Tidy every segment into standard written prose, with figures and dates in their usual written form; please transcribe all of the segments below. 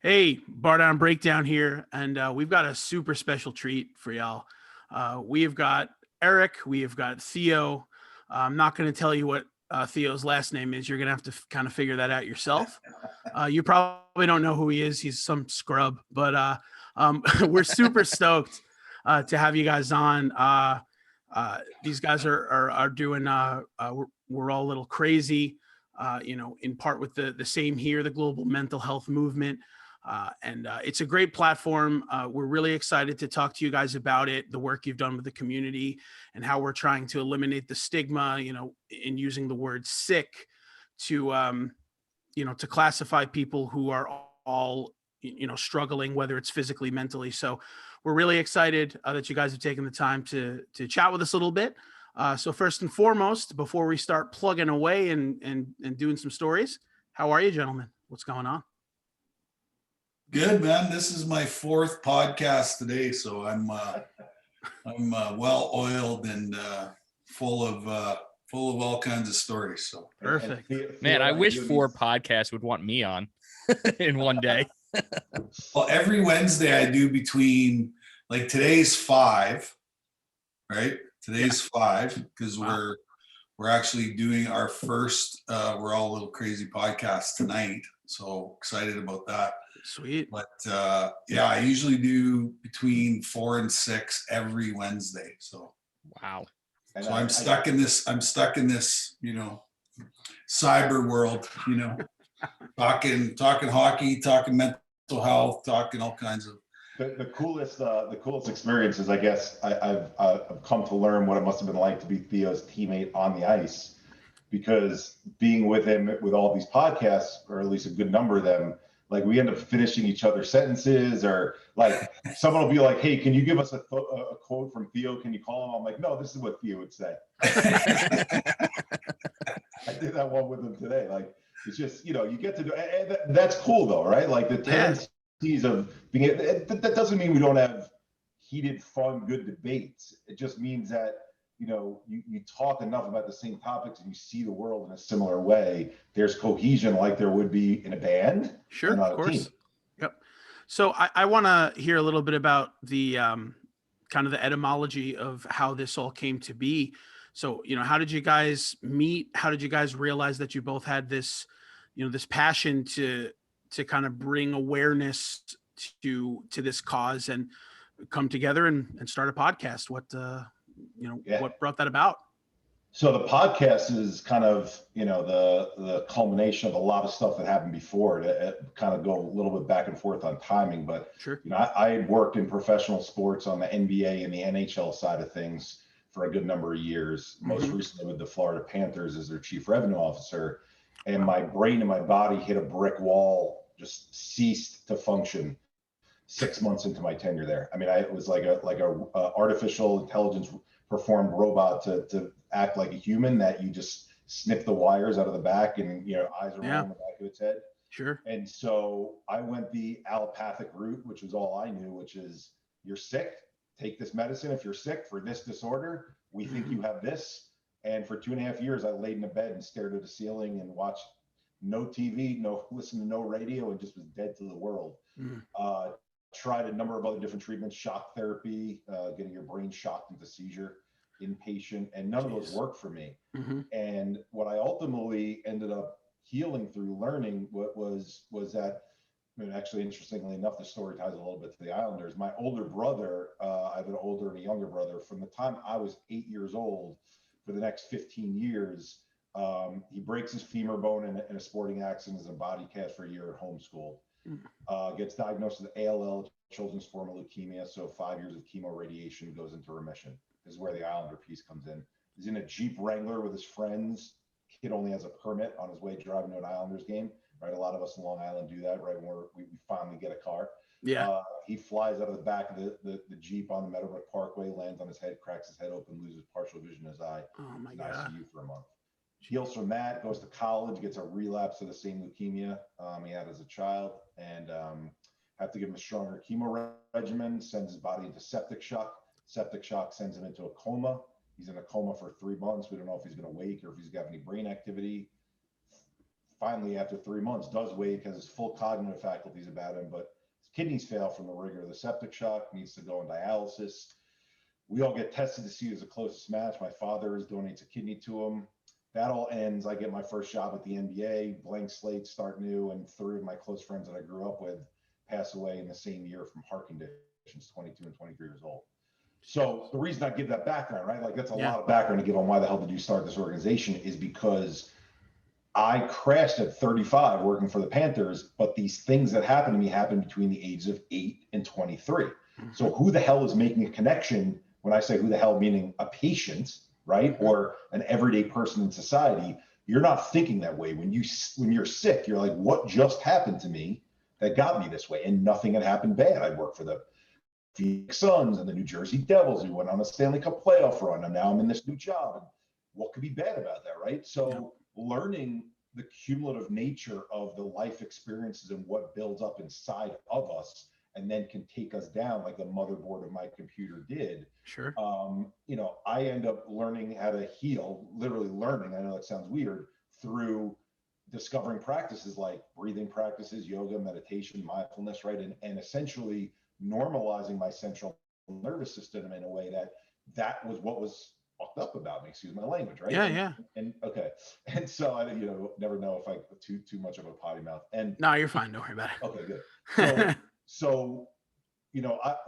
Hey, Bar Down Breakdown here, and we've got a super special treat for y'all. We have got Eric, we have got Theo. I'm not going to tell you what Theo's last name is. You're going to have to kind of figure that out yourself. You probably don't know who he is. He's some scrub, but we're super stoked to have you guys on. These guys are doing. We're all a little crazy, in part with the same here, the global mental health movement. And it's a great platform. We're really excited to talk to you guys about it, the work you've done with the community, and how we're trying to eliminate the stigma, in using the word sick to, to classify people who are all, struggling, whether it's physically, mentally. So we're really excited that you guys have taken the time to chat with us a little bit. So first and foremost, before we start plugging away and doing some stories, how are you, gentlemen? What's going on? Good, man. This is my fourth podcast today, so I'm well oiled and full of all kinds of stories. So perfect, man. I wish 4 podcasts would want me on in one day. Well, every Wednesday I do between, like, today's 5, right? Today's 5 because we're actually doing our first We're All a Little Crazy podcast tonight. So excited about that. Sweet. But I usually do between 4 and 6 every Wednesday. So wow. So I'm stuck in this, cyber world, talking hockey, talking mental health, talking all kinds of. The coolest experiences, I guess, I've come to learn what it must have been like to be Theo's teammate on the ice, because being with him with all these podcasts, or at least a good number of them, like, we end up finishing each other's sentences, or like someone will be like, "Hey, can you give us a quote from Theo? Can you call him?" I'm like, "No, this is what Theo would say." I did that one with him today. Like, it's just, you get to do, and that's cool though, right? Like, the tendencies of being, that doesn't mean we don't have heated, fun, good debates. It just means that, you talk enough about the same topics and you see the world in a similar way. There's cohesion like there would be in a band. Sure, of course. Yep. So I want to hear a little bit about the kind of the etymology of how this all came to be. So, how did you guys meet? How did you guys realize that you both had this, this passion to kind of bring awareness to this cause and come together and start a podcast? What brought that about? So the podcast is kind of, the culmination of a lot of stuff that happened before. To kind of go a little bit back and forth on timing, but sure. I had worked in professional sports on the NBA and the NHL side of things for a good number of years, most recently with the Florida Panthers as their chief revenue officer. And my brain and my body hit a brick wall, just ceased to function 6 months into my tenure there. I mean, it was like a artificial intelligence performed robot to act like a human, that you just snip the wires out of the back and, eyes are rolling the back of its head. Sure. And so I went the allopathic route, which was all I knew, which is, you're sick, take this medicine. If you're sick for this disorder, we think you have this. And for 2.5 years, I laid in a bed and stared at the ceiling and watched no TV, listened to no radio, and just was dead to the world. Tried a number of other different treatments, shock therapy, getting your brain shocked into seizure, inpatient, and none of those worked for me. And what I ultimately ended up healing through learning was that, actually, interestingly enough, the story ties a little bit to the Islanders. My older brother, I have an older and a younger brother. From the time I was 8 years old, for the next 15 years, he breaks his femur bone in a sporting accident, as a body cast for a year at home school. Gets diagnosed with ALL, children's form of leukemia. So 5 years of chemo radiation, goes into remission. This is where the Islander piece comes in. He's in a Jeep Wrangler with his friends. Kid only has a permit, on his way driving to an Islanders game. Right, a lot of us in Long Island do that. Right, when we finally get a car. Yeah. He flies out of the back of the Jeep on the Meadowbrook Parkway, lands on his head, cracks his head open, loses partial vision in his eye. Oh my God. ICU for a month. Heals from that, goes to college, gets a relapse of the same leukemia he had as a child, and have to give him a stronger chemo regimen, sends his body into septic shock. Septic shock sends him into a coma. He's in a coma for 3 months. We don't know if he's going to wake or if he's got any brain activity. finally, after 3 months, does wake, has his full cognitive faculties about him, but his kidneys fail from the rigor of the septic shock, needs to go on dialysis. We all get tested to see who's the closest match. My father donates a kidney to him. That all ends. I get my first job at the NBA, blank slate, start new, and 3 of my close friends that I grew up with pass away in the same year from heart conditions, 22 and 23 years old. So the reason I give that background, right? Like that's a lot of background to give on why the hell did you start this organization, is because I crashed at 35 working for the Panthers, but these things that happened to me happened between the ages of 8 and 23. So who the hell is making a connection? When I say who the hell, meaning a patient, right? Or an everyday person in society, you're not thinking that way. When you're sick, you're like, what just happened to me that got me this way? And nothing had happened bad. I worked for the Phoenix Suns and the New Jersey Devils. We went on a Stanley Cup playoff run, and now I'm in this new job. And what could be bad about that, right? So learning the cumulative nature of the life experiences and what builds up inside of us and then can take us down like the motherboard of my computer did. Sure. I end up learning how to heal, literally learning, I know that sounds weird, through discovering practices like breathing practices, yoga, meditation, mindfulness, right? And essentially normalizing my central nervous system in a way that was what was fucked up about me, excuse my language, right? Yeah. And okay. And so I never know if I too much of a potty mouth. And no, you're fine. Don't worry about it. Okay, good. So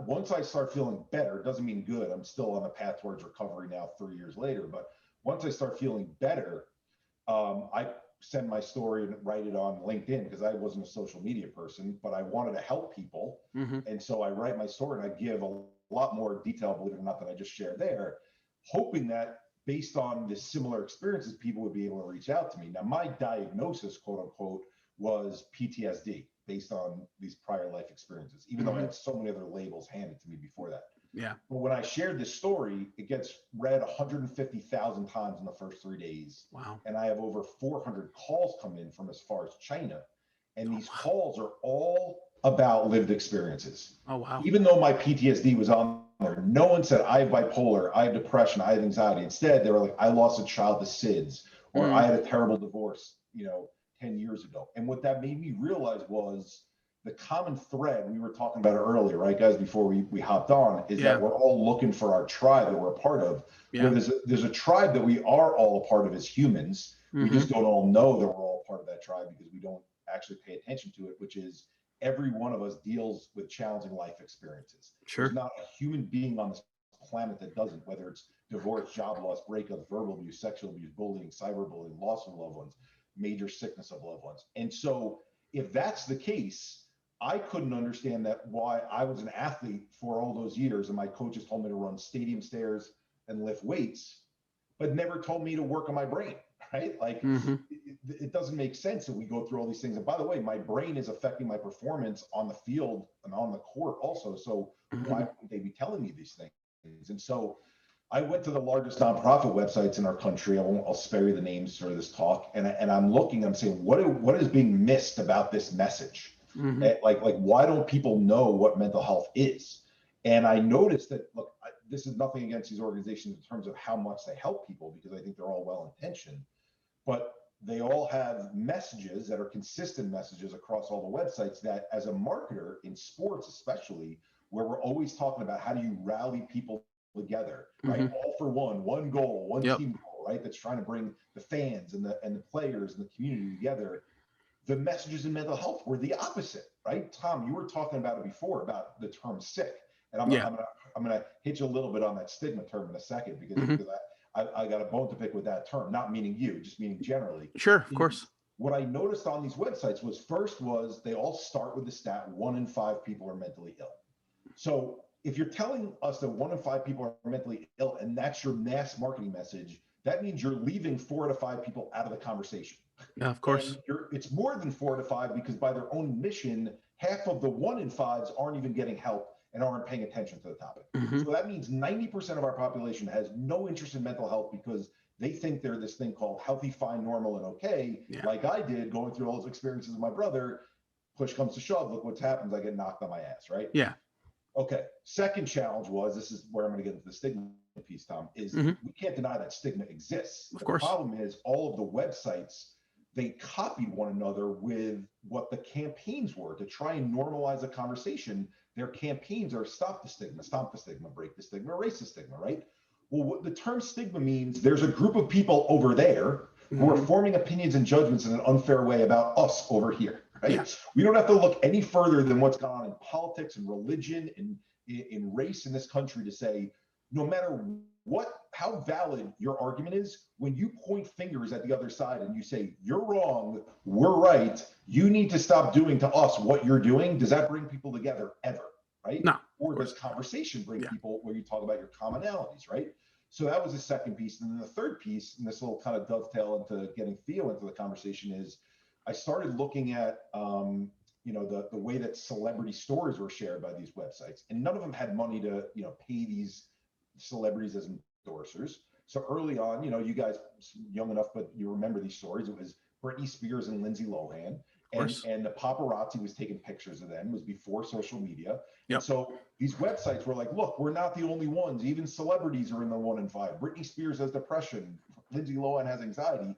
once I start feeling better, it doesn't mean good. I'm still on a path towards recovery now 3 years later. But once I start feeling better, I send my story and write it on LinkedIn because I wasn't a social media person, but I wanted to help people. And so I write my story and I give a lot more detail, believe it or not, than I just shared there, hoping that based on the similar experiences, people would be able to reach out to me. Now, my diagnosis, quote unquote, was PTSD based on these prior life experiences, even though I had so many other labels handed to me before that. Yeah. But when I shared this story, it gets read 150,000 times in the first 3 days. Wow. And I have over 400 calls come in from as far as China. And these calls are all about lived experiences. Oh, wow. Even though my PTSD was on there, no one said, I have bipolar, I have depression, I have anxiety. Instead, they were like, I lost a child to SIDS, or I had a terrible divorce, 10 years ago. And what that made me realize was the common thread, we were talking about it earlier, right, guys, before we hopped on, is that we're all looking for our tribe that we're a part of. Yeah. There's a tribe that we are all a part of as humans. We just don't all know that we're all part of that tribe because we don't actually pay attention to it, which is every one of us deals with challenging life experiences. Sure. There's not a human being on this planet that doesn't, whether it's divorce, job loss, breakups, verbal abuse, sexual abuse, bullying, cyberbullying, loss of loved ones, major sickness of loved ones. And so if that's the case, I couldn't understand that why I was an athlete for all those years and my coaches told me to run stadium stairs and lift weights, but never told me to work on my brain, right? Like it doesn't make sense that we go through all these things. And by the way, my brain is affecting my performance on the field and on the court also. So why wouldn't they be telling me these things? And so I went to the largest nonprofit websites in our country. I'll spare you the names for this talk. And I'm looking, I'm saying, what is being missed about this message? Like why don't people know what mental health is? And I noticed that, look, this is nothing against these organizations in terms of how much they help people, because I think they're all well-intentioned, but they all have messages that are consistent messages across all the websites that, as a marketer in sports especially, where we're always talking about how do you rally people together, right? All for one goal, one team goal, right? That's trying to bring the fans and the players and the community together. The messages in mental health were the opposite, right? Tom, you were talking about it before, about the term sick. And I'm gonna hit you a little bit on that stigma term in a second, because I got a bone to pick with that term, not meaning you, just meaning generally. Sure, of course. What I noticed on these websites was they all start with the stat 1 in 5 people are mentally ill. So if you're telling us that 1 in 5 people are mentally ill and that's your mass marketing message, that means you're leaving 4 to 5 people out of the conversation. Yeah, of course. It's more than 4 to 5 because by their own admission, half of the 1 in 5s aren't even getting help and aren't paying attention to the topic. So that means 90% of our population has no interest in mental health because they think they're this thing called healthy, fine, normal, and okay. Like I did going through all those experiences with my brother. Push comes to shove, look what's happened. I get knocked on my ass, right? Yeah. Okay. Second challenge was, this is where I'm going to get into the stigma piece, Tom, is we can't deny that stigma exists. Of course. The problem is all of the websites they copied one another with what the campaigns were to try and normalize a conversation. Their campaigns are stop the stigma, break the stigma, erase the stigma, right? Well, what the term stigma means, there's a group of people over there who are forming opinions and judgments in an unfair way about us over here, right? Yeah. We don't have to look any further than what's gone on in politics and religion and in race in this country to say, no matter how valid your argument is, when you point fingers at the other side and you say, you're wrong, we're right, you need to stop doing to us what you're doing, does that bring people together ever, right? No. Or does conversation bring Yeah. people where you talk about your commonalities, right? So that was the second piece. And then the third piece, and this will kind of dovetail into getting Theo into the conversation, is I started looking at the way that celebrity stories were shared by these websites, and none of them had money to pay these celebrities as endorsers. So early on, you guys young enough, but you remember these stories. It was Britney Spears and Lindsay Lohan, and the paparazzi was taking pictures of them. It was before social media. Yep. And so these websites were like, look, we're not the only ones. Even celebrities are in the 1 in 5. Britney Spears has depression. Lindsay Lohan has anxiety.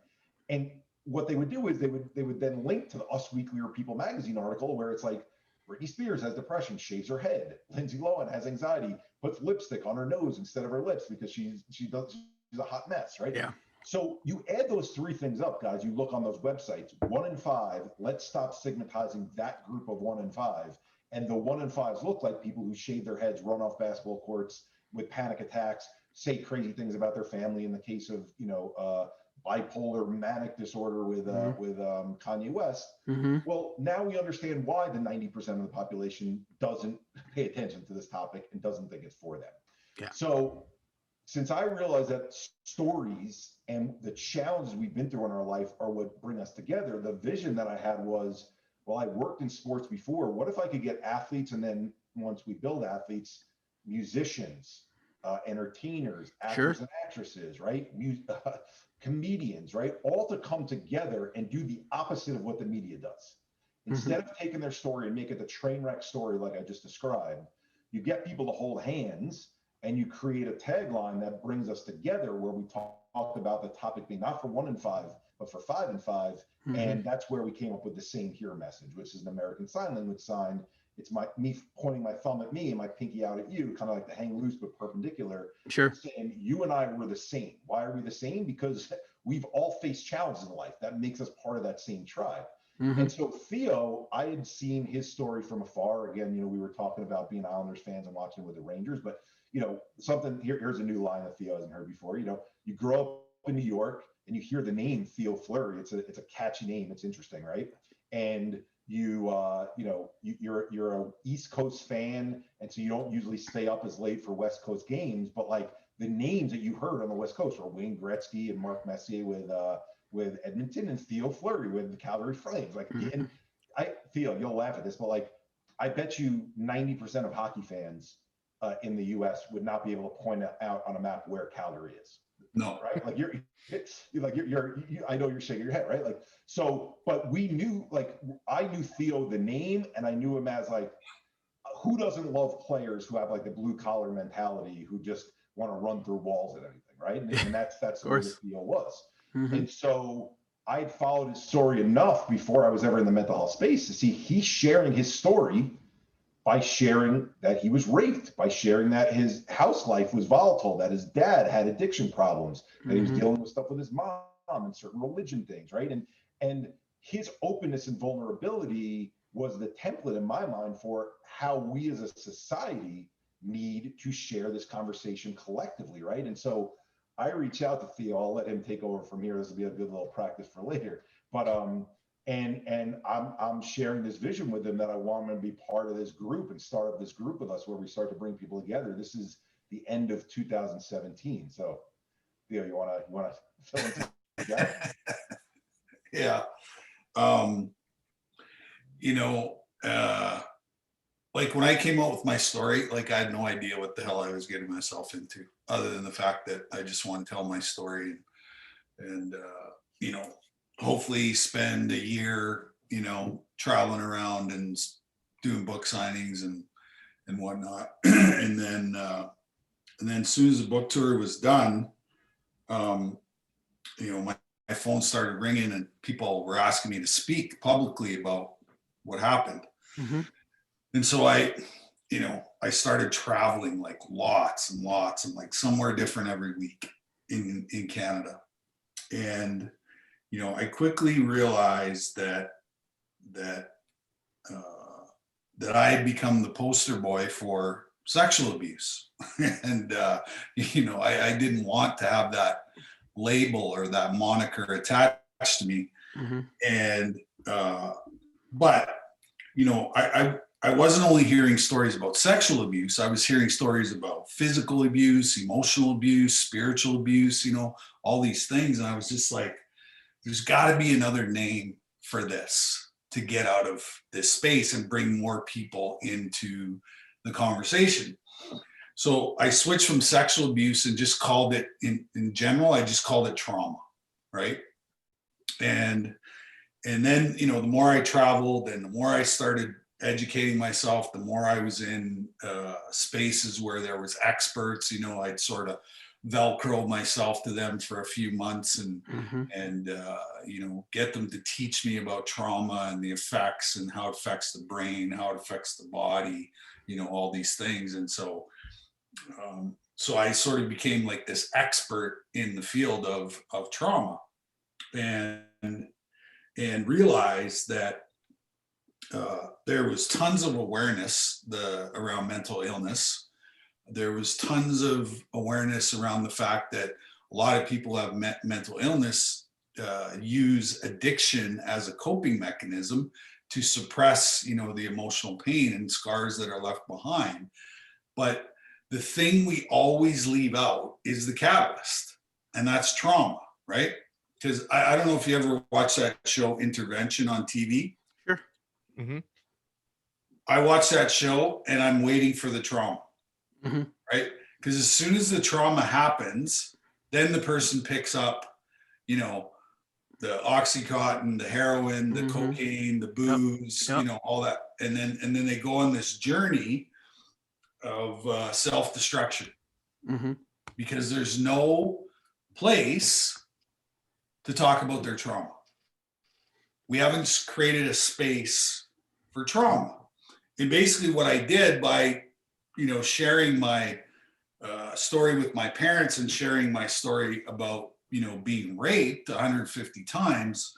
And what they would do is they would then link to the Us Weekly or People magazine article where it's like, Britney Spears has depression, shaves her head. Lindsay Lohan has anxiety, puts lipstick on her nose instead of her lips because she's a hot mess, right? Yeah. So you add those three things up, guys. You look on those websites, 1 in 5. Let's stop stigmatizing that group of 1 in 5. And the 1 in 5s look like people who shave their heads, run off basketball courts with panic attacks, say crazy things about their family. In the case of bipolar manic disorder with Kanye West. Well, now we understand why the 90% of the population doesn't pay attention to this topic and doesn't think it's for them. Yeah. So since I realized that stories and the challenges we've been through in our life are what bring us together, the vision that I had was, well, I worked in sports before. What if I could get athletes, and then once we build athletes, musicians, entertainers, actors and actresses, right? Comedians, right? All to come together and do the opposite of what the media does. Instead of taking their story and make it the train wreck story like I just described, you get people to hold hands and you create a tagline that brings us together where we talked about the topic being not for 1 in 5, but for 5 in 5. And that's where we came up with the Same Here message, which is an American Sign Language sign. It's me pointing my thumb at me and my pinky out at you, kind of like the hang loose but perpendicular. Sure. Saying you and I were the same. Why are we the same? Because we've all faced challenges in life. That makes us part of that same tribe. And so Theo, I had seen his story from afar. Again, we were talking about being Islanders fans and watching with the Rangers, but here's a new line that Theo hasn't heard before. You grow up in New York and you hear the name Theo Fleury. It's a catchy name. It's interesting, right? And you're a East Coast fan, and so you don't usually stay up as late for West Coast games. But like the names that you heard on the West Coast were Wayne Gretzky and Mark Messier with Edmonton, and Theo Fleury with the Calgary Flames. Like, and Theo, you'll laugh at this, but like, I bet you 90% of hockey fans in the U.S. would not be able to point out on a map where Calgary is. No. Right? Like I know you're shaking your head, right? Like, so, but we knew, like, I knew Theo, the name, and I knew him as like, who doesn't love players who have like the blue collar mentality, who just want to run through walls and everything, right? And that's the way Theo was. And so I'd followed his story enough before I was ever in the mental health space to see he's sharing his story by sharing that he was raped, by sharing that his house life was volatile, that his dad had addiction problems, that he was dealing with stuff with his mom and certain religion things, right? And his openness and vulnerability was the template in my mind for how we as a society need to share this conversation collectively, right? And so I reach out to Theo. I'll let him take over from here. This will be a good little practice for later. But and I'm sharing this vision with him that I want him to be part of this group and start up this group with us where we start to bring people together. This is the end of 2017. So Theo, you wanna fill in some gaps? Yeah. Like when I came out with my story, like I had no idea what the hell I was getting myself into, other than the fact that I just want to tell my story and hopefully spend a year, traveling around and doing book signings and whatnot. and then as soon as the book tour was done, my phone started ringing and people were asking me to speak publicly about what happened. Mm-hmm. And so I started traveling like lots and lots and like somewhere different every week in Canada. And, I quickly realized that I had become the poster boy for sexual abuse. And, I didn't want to have that label or that moniker attached to me. Mm-hmm. And, but, I wasn't only hearing stories about sexual abuse, I was hearing stories about physical abuse, emotional abuse, spiritual abuse, all these things. And I was just like, there's got to be another name for this to get out of this space and bring more people into the conversation. So I switched from sexual abuse and just called it, in general, I just called it trauma, right? And then, the more I traveled and the more I started educating myself, the more I was in spaces where there was experts, I'd sort of Velcro myself to them for a few months and get them to teach me about trauma and the effects and how it affects the brain, how it affects the body, all these things. And so I sort of became like this expert in the field of trauma and realized that there was tons of awareness around mental illness. There was tons of awareness around the fact that a lot of people have mental illness use addiction as a coping mechanism to suppress, the emotional pain and scars that are left behind. But the thing we always leave out is the catalyst, and that's trauma, right? Because I don't know if you ever watched that show Intervention on TV. Sure. Mm-hmm. I watch that show and I'm waiting for the trauma, Mm-hmm. right? Because as soon as the trauma happens, then the person picks up, the Oxycontin, the heroin, the cocaine, the booze, Yep. all that. And then they go on this journey of self-destruction because there's no place to talk about their trauma. We haven't created a space for trauma. And basically what I did by, sharing my story with my parents and sharing my story about, being raped 150 times,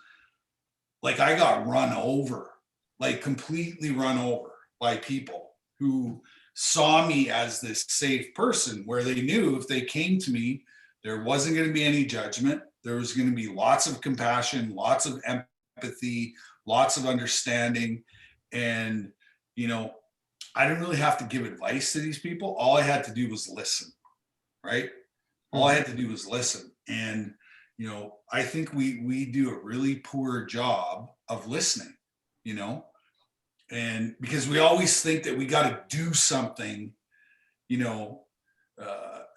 like I got run over, like completely run over by people who saw me as this safe person where they knew if they came to me, there wasn't going to be any judgment. There was going to be lots of compassion, lots of empathy, lots of understanding. And, I didn't really have to give advice to these people. All I had to do was listen, right? All I had to do was listen. And, I think we do a really poor job of listening, and because we always think that we got to do something,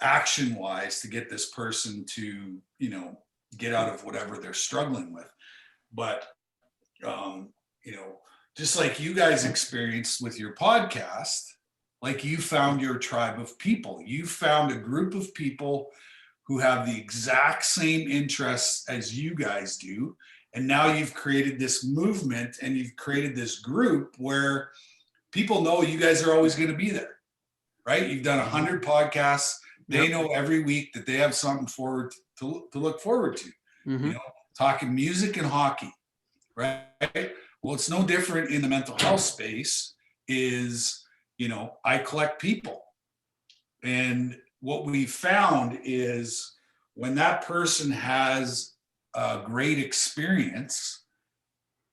action wise to get this person to, get out of whatever they're struggling with. But, just like you guys experienced with your podcast, like you found your tribe of people, you found a group of people who have the exact same interests as you guys do. And now you've created this movement and you've created this group where people know you guys are always going to be there, right? You've done 100 podcasts. They know every week that they have something forward to look forward to, talking music and hockey, right? Well, it's no different in the mental health space is, I collect people. And what we found is when that person has a great experience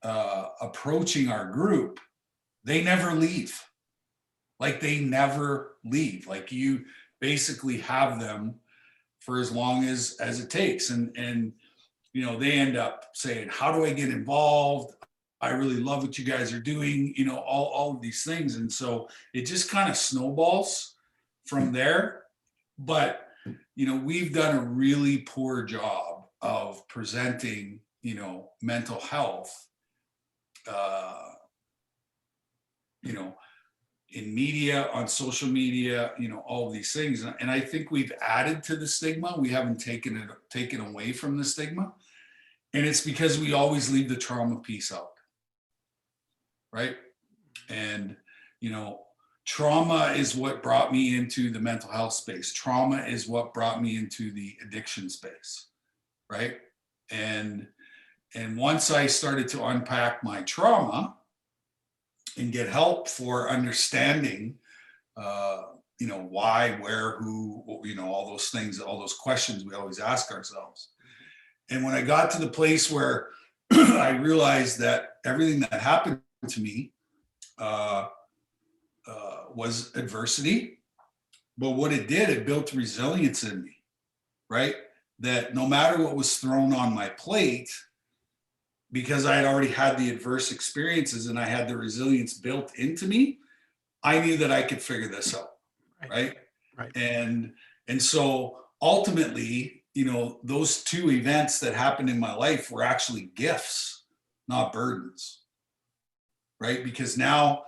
approaching our group, they never leave. Like they never leave. Like you basically have them for as long as it takes. And they end up saying, how do I get involved? I really love what you guys are doing, all of these things. And so it just kind of snowballs from there. But, we've done a really poor job of presenting, mental health, in media, on social media, all of these things. And I think we've added to the stigma. We haven't taken away from the stigma. And it's because we always leave the trauma piece out. Right. And, you know, trauma is what brought me into the mental health space. Trauma is what brought me into the addiction space. Right. And once I started to unpack my trauma and get help for understanding, you know, why, where, who, you know, all those things, all those questions we always ask ourselves. And when I got to the place where I realized that everything that happened to me was adversity, but what it did, it built resilience in me, right? That no matter what was thrown on my plate, because I had already had the adverse experiences and I had the resilience built into me, I knew that I could figure this out, right? And so ultimately, you know, those two events that happened in my life were actually gifts, not burdens, right? Because now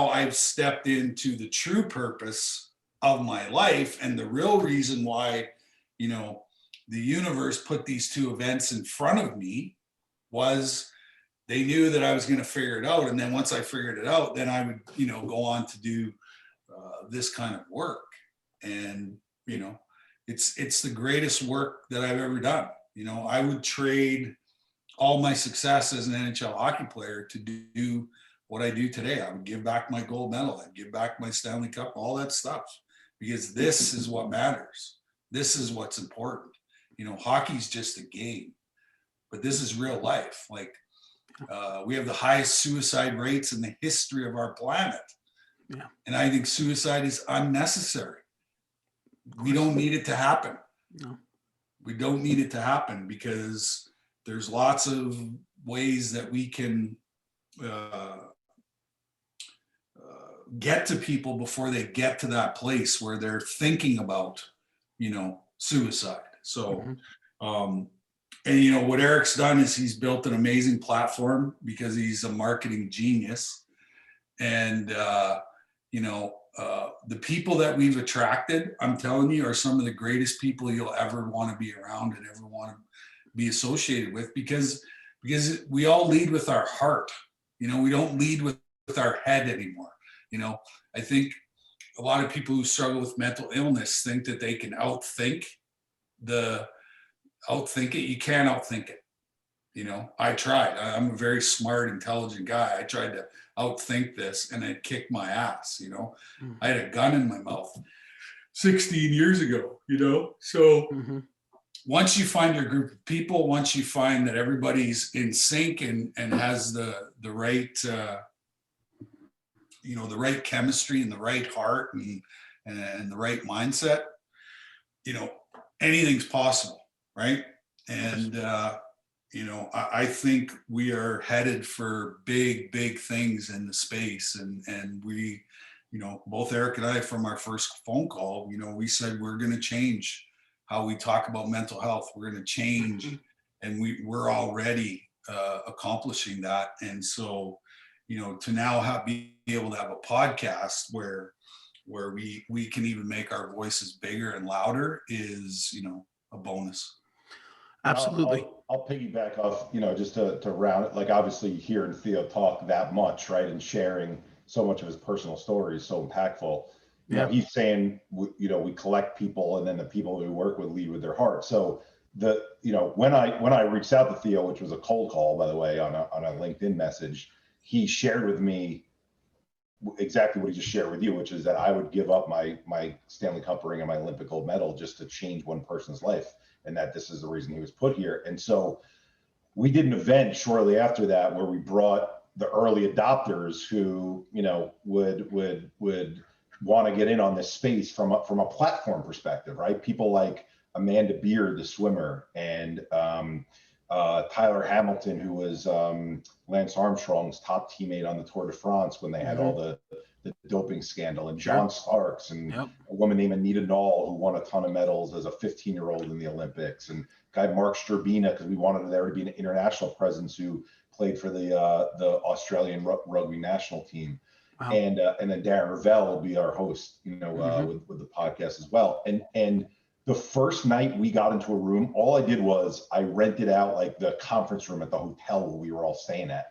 I've stepped into the true purpose of my life, and the real reason why, you know, the universe put these two events in front of me was they knew that I was going to figure it out. And then once I figured it out, then I would, you know, go on to do this kind of work. And, you know, it's the greatest work that I've ever done. You know, I would trade all my success as an NHL hockey player to do what I do today. I would give back my gold medal. I'd give back my Stanley Cup, all that stuff, because this is what matters. This is what's important. You know, hockey's just a game, but this is real life. Like, we have the highest suicide rates in the history of our planet. Yeah. And I think suicide is unnecessary. We don't need it to happen. No. We don't need it to happen because there's lots of ways that we can get to people before they get to that place where they're thinking about, you know, suicide. So, and you know, what Eric's done is he's built an amazing platform because he's a marketing genius. And, you know, the people that we've attracted, I'm telling you, are some of the greatest people you'll ever want to be around and ever want to be associated with, because we all lead with our heart. You know, we don't lead with our head anymore. You know, I think a lot of people who struggle with mental illness think that they can outthink it. You can't outthink it. You know, I tried. I'm a very smart, intelligent guy. I tried to outthink this and it kicked my ass. You know, I had a gun in my mouth 16 years ago, you know? So once you find your group of people, once you find that everybody's in sync and has the right, you know, the right chemistry and the right heart and the right mindset, you know, anything's possible, right? And, you know, I think we are headed for big, big things in the space. And we, you know, both Eric and I, from our first phone call, you know, we said we're going to change how we talk about mental health. We're going to change, and we're already accomplishing that. And so, you know, to now be able to have a podcast where we can even make our voices bigger and louder is, you know, a bonus. Absolutely. I'll piggyback off, you know, just to round it. Like, obviously hearing Theo talk that much, right, and sharing so much of his personal story is so impactful. You know, he's saying, you know, we collect people, and then the people we work with lead with their heart. So you know, when I reached out to Theo, which was a cold call, by the way, on a LinkedIn message, he shared with me exactly what he just shared with you, which is that I would give up my Stanley Cup ring and my Olympic gold medal just to change one person's life, and that this is the reason he was put here. And so we did an event shortly after that where we brought the early adopters who, you know, would want to get in on this space from a platform perspective, right? People like Amanda Beard, the swimmer, and Tyler Hamilton, who was Lance Armstrong's top teammate on the Tour de France when they had all the doping scandal, and John Starks, and a woman named Anita Knoll, who won a ton of medals as a 15-year-old in the Olympics, and guy Mark Sturbina, because we wanted there to be an international presence, who played for the Australian rugby national team. Wow. And then Darren Ravel will be our host, you know, with the podcast as well. And The first night we got into a room, all I did was I rented out like the conference room at the hotel where we were all staying at.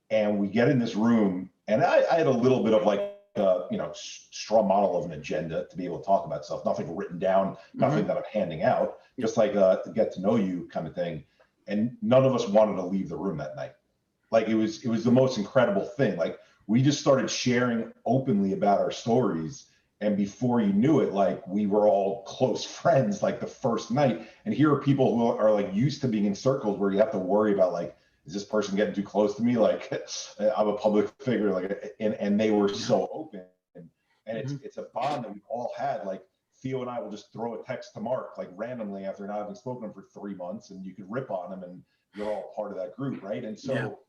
And we get in this room, and I had a little bit of like, straw model of an agenda to be able to talk about stuff, nothing written down, nothing that I'm handing out, just like to get to know you kind of thing. And none of us wanted to leave the room that night. Like it was the most incredible thing. Like we just started sharing openly about our stories. And before you knew it, like we were all close friends like the first night. And here are people who are like used to being in circles where you have to worry about like, is this person getting too close to me? Like I'm a public figure, like, and they were so open. And it's a bond that we've all had. Like Theo and I will just throw a text to Mark like randomly after not having spoken to him for 3 months, and you could rip on him and you're all part of that group, right? And so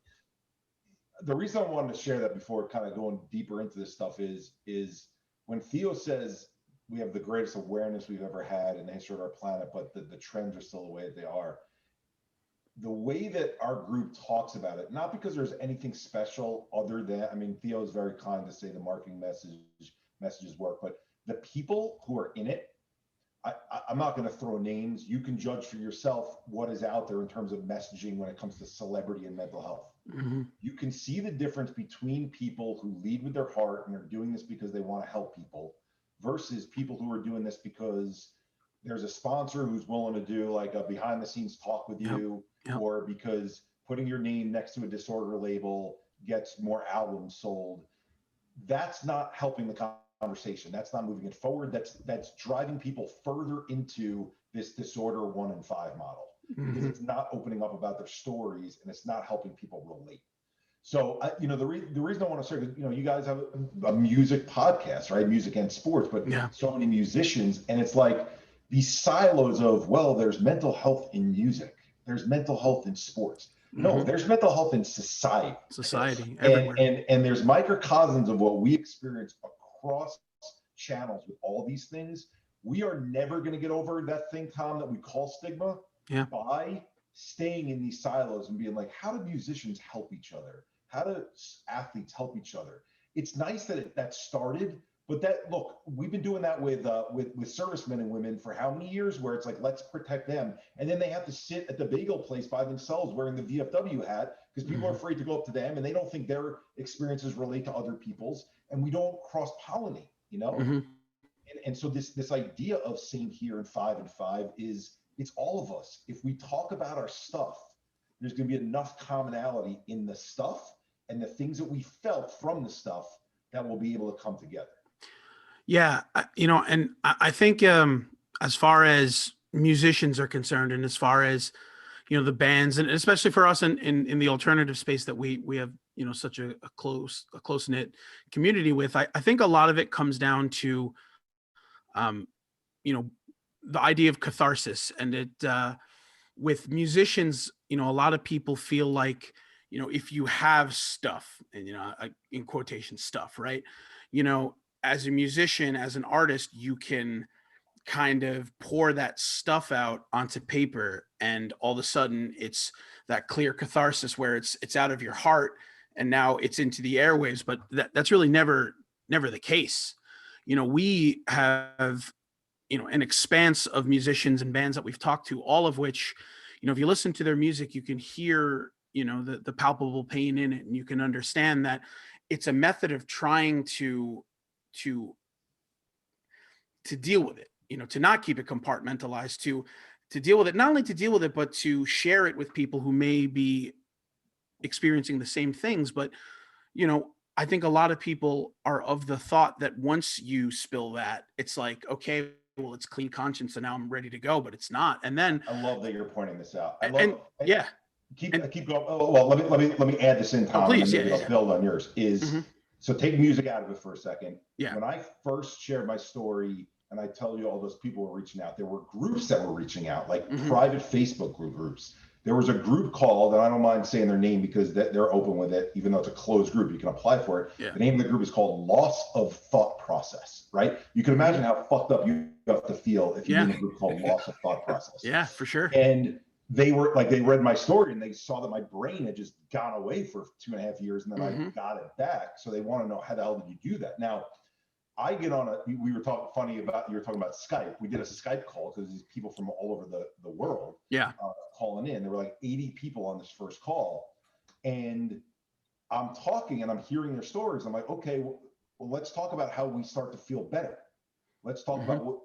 the reason I wanted to share that before kind of going deeper into this stuff is when Theo says we have the greatest awareness we've ever had in the history of our planet, but the trends are still the way that they are. The way that our group talks about it, not because there's anything special other than, I mean, Theo is very kind to say the marketing messages work, but the people who are in it, I'm not going to throw names. You can judge for yourself what is out there in terms of messaging when it comes to celebrity and mental health. You can see the difference between people who lead with their heart and are doing this because they want to help people versus people who are doing this because there's a sponsor who's willing to do like a behind the scenes talk with you, or because putting your name next to a disorder label gets more albums sold. That's not helping the conversation. That's not moving it forward. That's driving people further into this disorder 1 in 5 model because it's not opening up about their stories and it's not helping people relate. So, the reason I want to start, you guys have a music podcast, right? Music and sports, but so many musicians, and it's like these silos of, well, there's mental health in music, there's mental health in sports. No, there's mental health in society. Everywhere. And there's microcosms of what we experience across channels with all these things. We are never going to get over that thing, Tom, that we call stigma by staying in these silos and being like, how do musicians help each other? How do athletes help each other? It's nice that that started, but look, we've been doing that with servicemen and women for how many years, where it's like, let's protect them. And then they have to sit at the bagel place by themselves wearing the VFW hat because people are afraid to go up to them and they don't think their experiences relate to other people's, and we don't cross pollinate, And so this idea of same here and 5 and 5 it's all of us. If we talk about our stuff, there's going to be enough commonality in the stuff and the things that we felt from the stuff that will be able to come together. Yeah, and I think as far as musicians are concerned, and as far as the bands, and especially for us in the alternative space that we have such a close knit community with, I think a lot of it comes down to the idea of catharsis, and it with musicians, a lot of people feel like if you have stuff, and in quotation stuff, right, as a musician, as an artist, you can kind of pour that stuff out onto paper, and all of a sudden it's that clear catharsis where it's out of your heart and now it's into the airwaves. But that's really never the case. We have an expanse of musicians and bands that we've talked to, all of which, if you listen to their music, you can hear the palpable pain in it, and you can understand that it's a method of trying to deal with it, to not keep it compartmentalized, to deal with it, not only to deal with it, but to share it with people who may be experiencing the same things. But, I think a lot of people are of the thought that once you spill that, it's like, okay, well, it's clean conscience and now I'm ready to go, but it's not. And then I love that you're pointing this out. Keep going. Oh, well, let me add this in, Tom. Please, and maybe I'll build on yours. So take music out of it for a second. Yeah. When I first shared my story, and I tell you all those people were reaching out, there were groups that were reaching out, like private Facebook groups. There was a group called, and I don't mind saying their name because they're open with it, even though it's a closed group, you can apply for it. Yeah. The name of the group is called Loss of Thought Process, right? You can imagine how fucked up you have to feel if you're in a group called Loss of Thought Process. Yeah, for sure. And they were like, they read my story and they saw that my brain had just gone away for 2.5 years, and then I got it back. So they want to know, how the hell did you do that? Now, I get on we were talking funny about, you were talking about Skype. We did a Skype call because these people from all over the world Yeah. calling in. There were like 80 people on this first call. And I'm talking and I'm hearing their stories. I'm like, okay, well, let's talk about how we start to feel better. Let's talk about what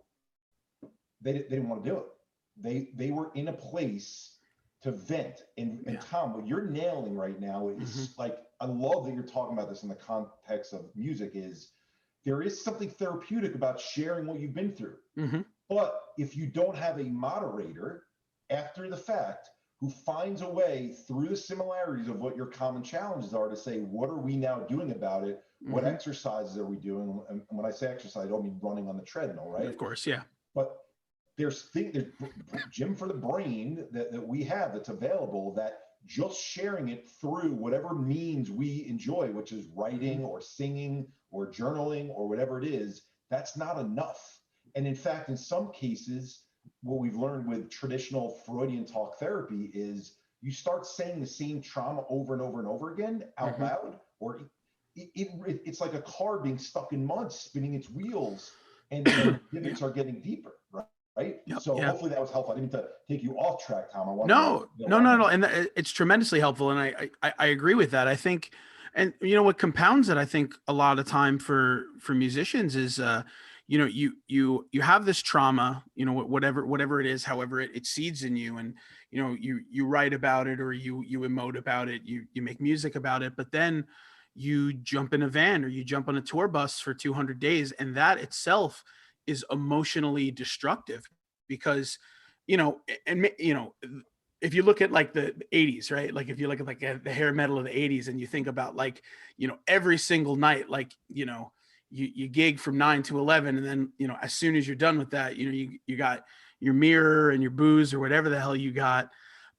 they didn't want to do it. They were in a place to vent. And Tom, what you're nailing right now is like, I love that you're talking about this in the context of music. Is there is something therapeutic about sharing what you've been through. But if you don't have a moderator after the fact who finds a way through the similarities of what your common challenges are to say, what are we now doing about it? What exercises are we doing? And when I say exercise, I don't mean running on the treadmill, right? Of course, yeah. But there's gym for the brain that we have that's available, that just sharing it through whatever means we enjoy, which is writing or singing or journaling or whatever it is, that's not enough. And in fact, in some cases, what we've learned with traditional Freudian talk therapy is you start saying the same trauma over and over and over again out loud, or it's like a car being stuck in mud, spinning its wheels, and the divots are getting deeper, right? So hopefully that was helpful. I didn't mean to take you off track, Tom. I want no. And it's tremendously helpful. And I agree with that. I think, and you know, what compounds it, I think a lot of time for musicians is, you know, you have this trauma, you know, whatever it is, however it seeds in you, and you know, you write about it, or you emote about it, you make music about it, but then you jump in a van or you jump on a tour bus for 200 days, and that itself is emotionally destructive, because you know, and you know, if you look at like the 80s, right? Like if you look at like the hair metal of the 80s, and you think about like, you know, every single night, like, you know, you gig from 9 to 11, and then, you know, as soon as you're done with that, you know, you got your mirror and your booze or whatever the hell you got.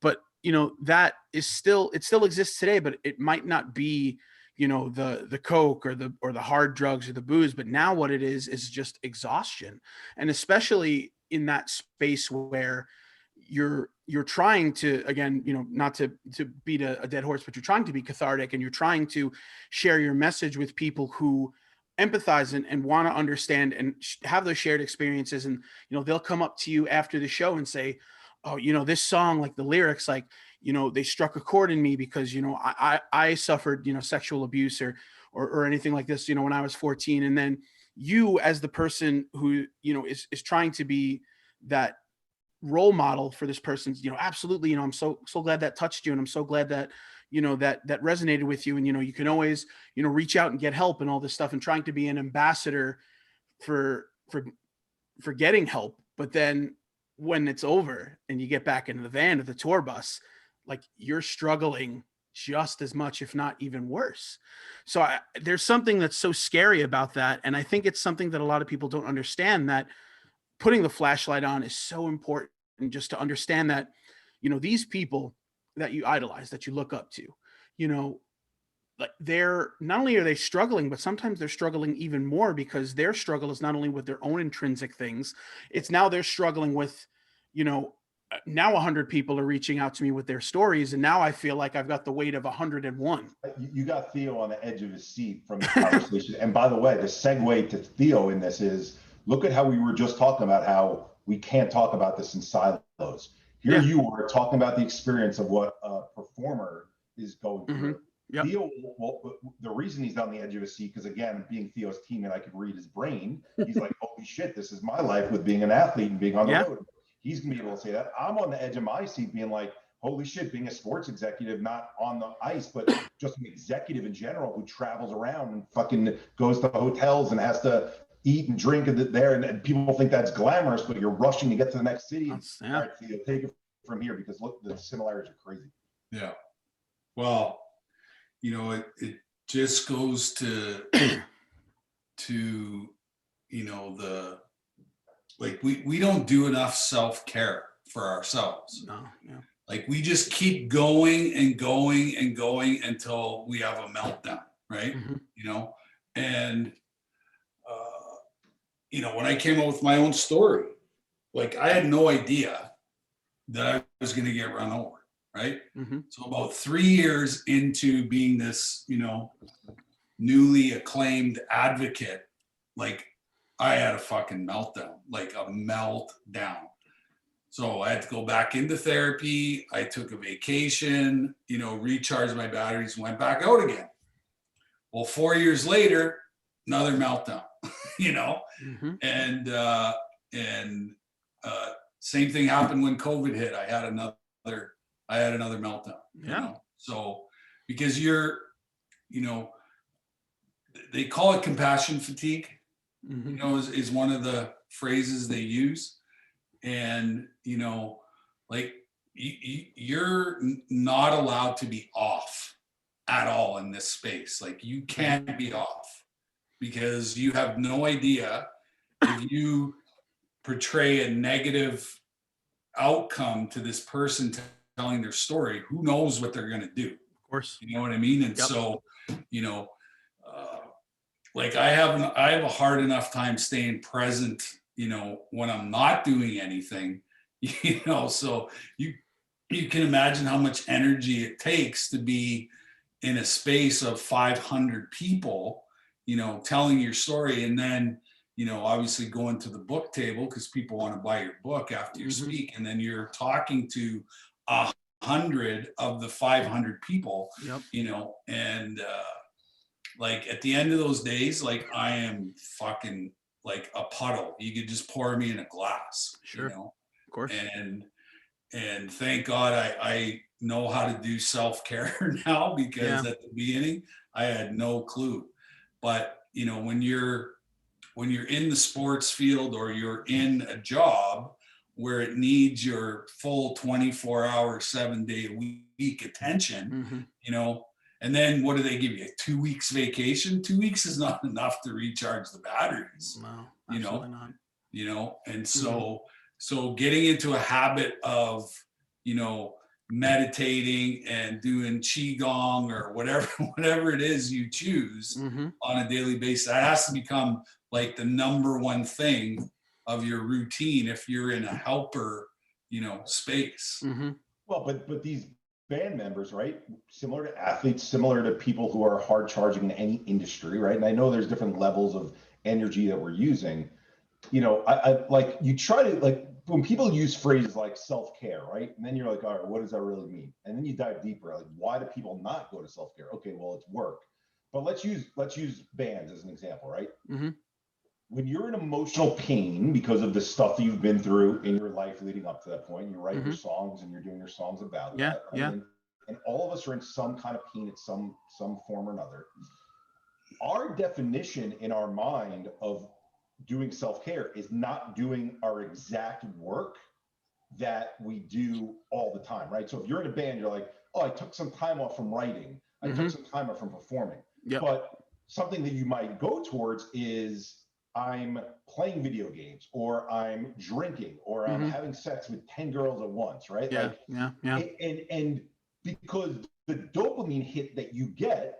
But you know, that is still, it still exists today, but it might not be, you know, the coke or the hard drugs or the booze, but now what it is just exhaustion. And especially in that space where you're trying to, again, you know, not to beat a dead horse, but you're trying to be cathartic, and you're trying to share your message with people who empathize and want to understand and have those shared experiences. And you know, they'll come up to you after the show and say, oh, you know, this song, like the lyrics, like, you know, they struck a chord in me because, you know, I suffered, you know, sexual abuse or anything like this, you know, when I was 14. And then you, as the person who, you know, is trying to be that role model for this person, you know, absolutely, you know, I'm so glad that touched you, and I'm so glad that, you know, that resonated with you, and you know, you can always, you know, reach out and get help and all this stuff, and trying to be an ambassador for getting help. But then when it's over and you get back into the van or the tour bus, like, you're struggling just as much, if not even worse. So there's something that's so scary about that. And I think it's something that a lot of people don't understand, that putting the flashlight on is so important, just to understand that, you know, these people that you idolize, that you look up to, you know, like, they're not only are they struggling, but sometimes they're struggling even more, because their struggle is not only with their own intrinsic things, it's now they're struggling with, you know, now 100 people are reaching out to me with their stories, and now I feel like I've got the weight of 101. You got Theo on the edge of his seat from the conversation. And by the way, the segue to Theo in this is, look at how we were just talking about how we can't talk about this in silos. Here you are talking about the experience of what a performer is going through. Yep. Theo, well, the reason he's on the edge of his seat, because again, being Theo's teammate, I could read his brain. He's like, holy shit, this is my life with being an athlete and being on the road. He's gonna be able to say that. I'm on the edge of my seat being like, holy shit, being a sports executive, not on the ice, but just an executive in general who travels around and fucking goes to hotels and has to eat and drink there. And people think that's glamorous, but you're rushing to get to the next city. All right, Theo, take it from here, because look, the similarities are crazy. Yeah. Well, you know, it just goes to, you know, we don't do enough self-care for ourselves. No, yeah. Like, we just keep going and going and going until we have a meltdown, right? You know, and, you know, when I came up with my own story, like, I had no idea that I was going to get run over, right? So about 3 years into being this, you know, newly acclaimed advocate, like, I had a fucking meltdown, like a meltdown. So I had to go back into therapy. I took a vacation, you know, recharged my batteries, went back out again. Well, 4 years later, another meltdown, you know, Mm-hmm. and same thing happened when COVID hit. I had another meltdown, you Yeah. know, so because you know, they call it compassion fatigue, Mm-hmm. you know, is one of the phrases they use. And, you know, like you're not allowed to be off at all in this space. Like you can't be off because you have no idea if you portray a negative outcome to this person telling their story, who knows what they're going to do. Of course. You know what I mean? And Yep. so, you know, like I have a hard enough time staying present, you know, when I'm not doing anything, you know, so you can imagine how much energy it takes to be in a space of 500 people, you know, telling your story. And then, you know, obviously going to the book table because people want to buy your book after you Mhm. speak. And then you're talking to 100 of the 500 people, Yep. you know, and like at the end of those days, like I am fucking like a puddle. You could just pour me in a glass, Sure. you know, Of course. and thank God I know how to do self-care now because Yeah. at the beginning I had no clue. But you know, when you're in the sports field or you're in a job where it needs your full 24-hour, 7-day a week attention, Mm-hmm. you know, and then what do they give you? 2 weeks vacation? 2 weeks is not enough to recharge the batteries, No, you absolutely know, not. and so getting into a habit of, you know, meditating and doing qigong or whatever whatever it is you choose Mm-hmm. on a daily basis, that has to become like the number one thing of your routine if you're in a helper, you know, space. Mm-hmm. Well, but these band members, right? Similar to athletes, similar to people who are hard charging in any industry, right? And I know there's different levels of energy that we're using. You know, I like you try to like when people use phrases like self-care, right? And then you're like, all right, what does that really mean? And then you dive deeper, like why do people not go to self-care? Okay, well, it's work. But let's use bands as an example, right? Mm-hmm. When you're in emotional pain because of the stuff that you've been through in your life leading up to that point, you write your songs and you're doing your songs about Yeah. that. Right? Yeah. And all of us are in some kind of pain at some form or another. Our definition in our mind of doing self-care is not doing our exact work that we do all the time, right? So if you're in a band, you're like, oh, I took some time off from writing. I Mhm. took some time off from performing. Yep. But something that you might go towards is I'm playing video games or I'm drinking or I'm Mhm. having sex with 10 girls at once, right? Yeah. Like, Yeah. Yeah. and because the dopamine hit that you get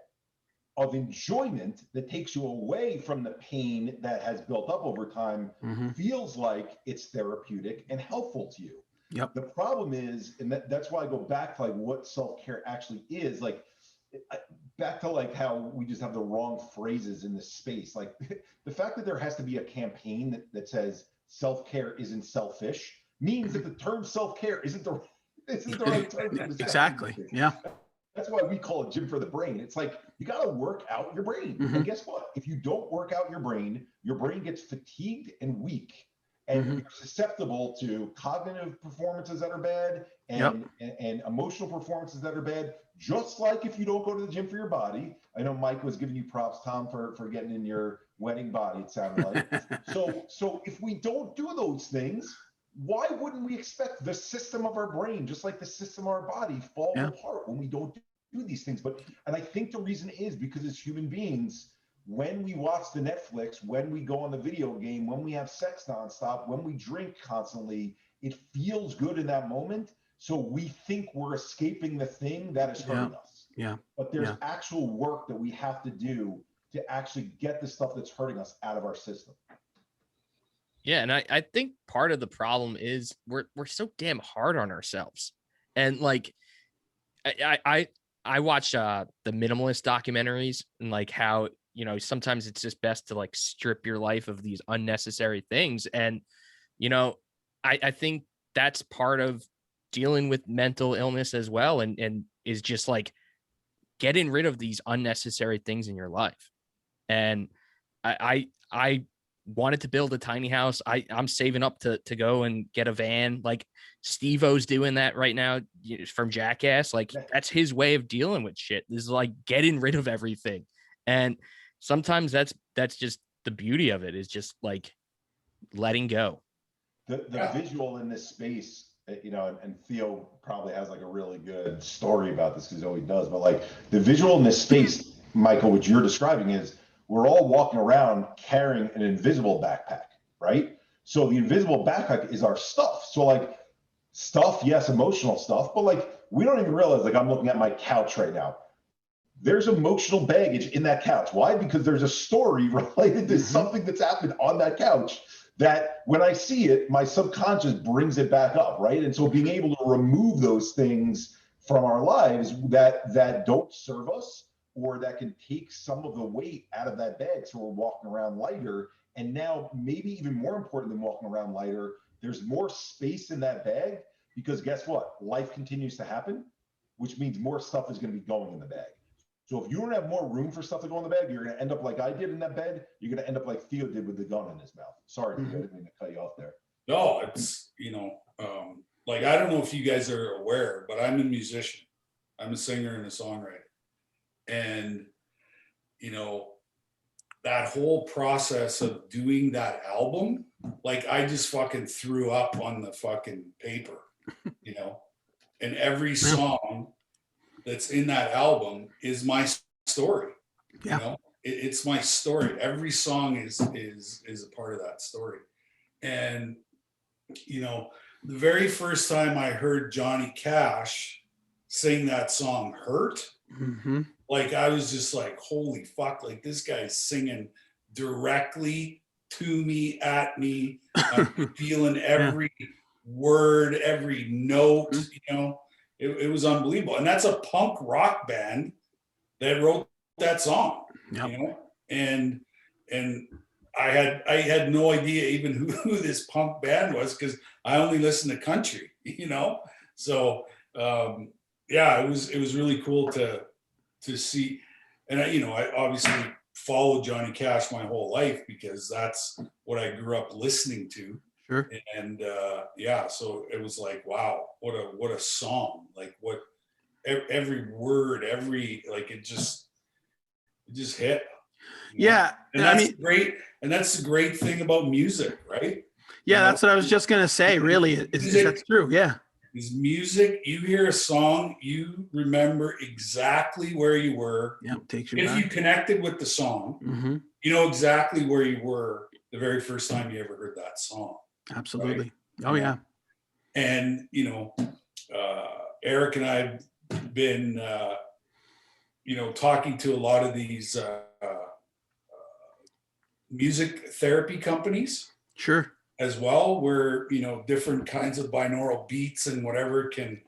of enjoyment that takes you away from the pain that has built up over time Mm-hmm. feels like it's therapeutic and helpful to you. Yep. The problem is, and that's why I go back to like what self-care actually is, like back to like how we just have the wrong phrases in this space. Like the fact that there has to be a campaign that says self-care isn't selfish means that the term self-care isn't the right term for this. Exactly. Yeah. That's why we call it gym for the brain. It's like you got to work out your brain. Mhm. And guess what? If you don't work out your brain gets fatigued and weak, and Mhm. you're susceptible to cognitive performances that are bad and emotional performances that are bad. Just like if you don't go to the gym for your body. I know Mike was giving you props, Tom, for getting in your wedding body. It sounded like. So if we don't do those things, why wouldn't we expect the system of our brain, just like the system of our body, fall Yeah. apart when we don't do these things? And I think the reason is because as human beings, when we watch the Netflix, when we go on the video game, when we have sex nonstop, when we drink constantly, it feels good in that moment. So we think we're escaping the thing that is hurting us. Yeah. But there's actual work that we have to do to actually get the stuff that's hurting us out of our system. Yeah, and I think part of the problem is we're so damn hard on ourselves. And like I watch the minimalist documentaries and like how you know, sometimes it's just best to like strip your life of these unnecessary things. And, you know, I think that's part of dealing with mental illness as well. And is just like getting rid of these unnecessary things in your life. And I wanted to build a tiny house. I'm saving up to go and get a van. Like Steve-O's doing that right now from Jackass. Like that's his way of dealing with shit, is like getting rid of everything. And sometimes that's just the beauty of it, is just like letting go. The visual in this space, you know, and Theo probably has like a really good story about this because he always does, but like the visual in this space, Michael, what you're describing is we're all walking around carrying an invisible backpack, right? So the invisible backpack is our stuff. So like stuff, yes, emotional stuff, but like we don't even realize, like I'm looking at my couch right now. There's emotional baggage in that couch. Why? Because there's a story related to something that's happened on that couch that when I see it, my subconscious brings it back up, right? And so being able to remove those things from our lives that don't serve us, or that can take some of the weight out of that bag, so we're walking around lighter. And now maybe even more important than walking around lighter, there's more space in that bag, because guess what? Life continues to happen, which means more stuff is going to be going in the bag. So if you don't have more room for stuff to go in the bag, you're going to end up like I did in that bed. You're going to end up like Theo did with the gun in his mouth. Sorry, Theo, I didn't mean to cut you off there. No, it's, you know, like, I don't know if you guys are aware, but I'm a musician. I'm a singer and a songwriter. And, you know, that whole process of doing that album, like I just fucking threw up on the fucking paper, you know, and every song that's in that album is my story. You know, it's my story. Every song is a part of that story. And, you know, the very first time I heard Johnny Cash sing that song Hurt, like I was just like, holy fuck, like this guy's singing directly to me, at me. I'm feeling every word, every note, you know. It was unbelievable. And that's a punk rock band that wrote that song, you know? And I had no idea even who this punk band was, because I only listened to country, you know? So yeah, it was really cool to see. And I obviously followed Johnny Cash my whole life because that's what I grew up listening to. Sure. And yeah, so it was like, wow, what a song! Like what every word, every like it just hit. You know? Yeah, and that's great. And that's the great thing about music, right? Yeah, that's what I was just gonna say. Really, is that's true? Yeah. Is music? You hear a song, you remember exactly where you were. Yeah, takes you if back. you connected with the song, you know exactly where you were the very first time you ever heard that song. Absolutely. Right? Oh yeah. And you know, Eric and I've been talking to a lot of these music therapy companies. Sure. As well, where different kinds of binaural beats and whatever can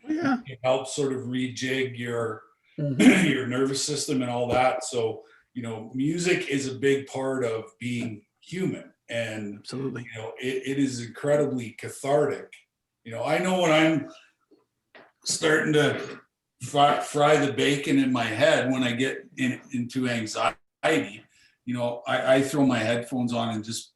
help sort of rejig your your nervous system and all that. So music is a big part of being human, and absolutely, it is incredibly cathartic. I know when I'm starting to fry the bacon in my head, when I get into anxiety, I throw my headphones on and just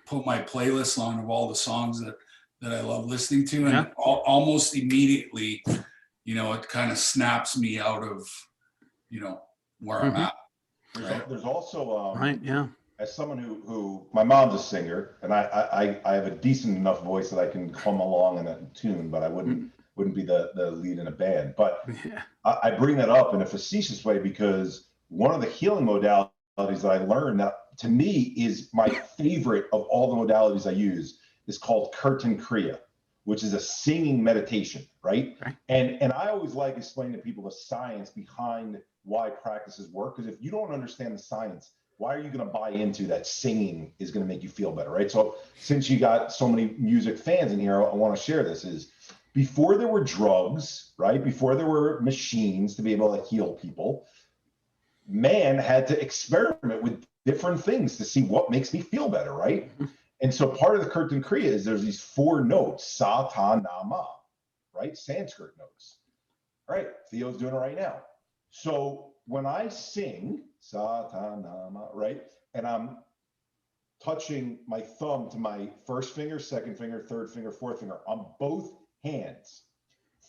put my playlist on of all the songs that I love listening to, and almost immediately, it kind of snaps me out of, where I'm at. Right? There's also right, yeah. As someone who my mom's a singer, and I have a decent enough voice that I can hum along in a tune, but I wouldn't be the lead in a band. But I bring that up in a facetious way because one of the healing modalities that I learned that to me is my favorite of all the modalities I use is called Kirtan Kriya, which is a singing meditation, right? And I always like explaining to people the science behind why practices work, because if you don't understand the science, why are you going to buy into that singing is going to make you feel better, right? So since you got so many music fans in here, I want to share this is before there were drugs, right? Before there were machines to be able to heal people, man had to experiment with different things to see what makes me feel better, right? And so part of the Kirtan Kriya is there's these 4 notes, sa, ta, na, ma, right? Sanskrit notes. All right, Theo's doing it right now. So when I sing sa, ta, na, ma, right, and I'm touching my thumb to my first finger, second finger, third finger, fourth finger on both hands.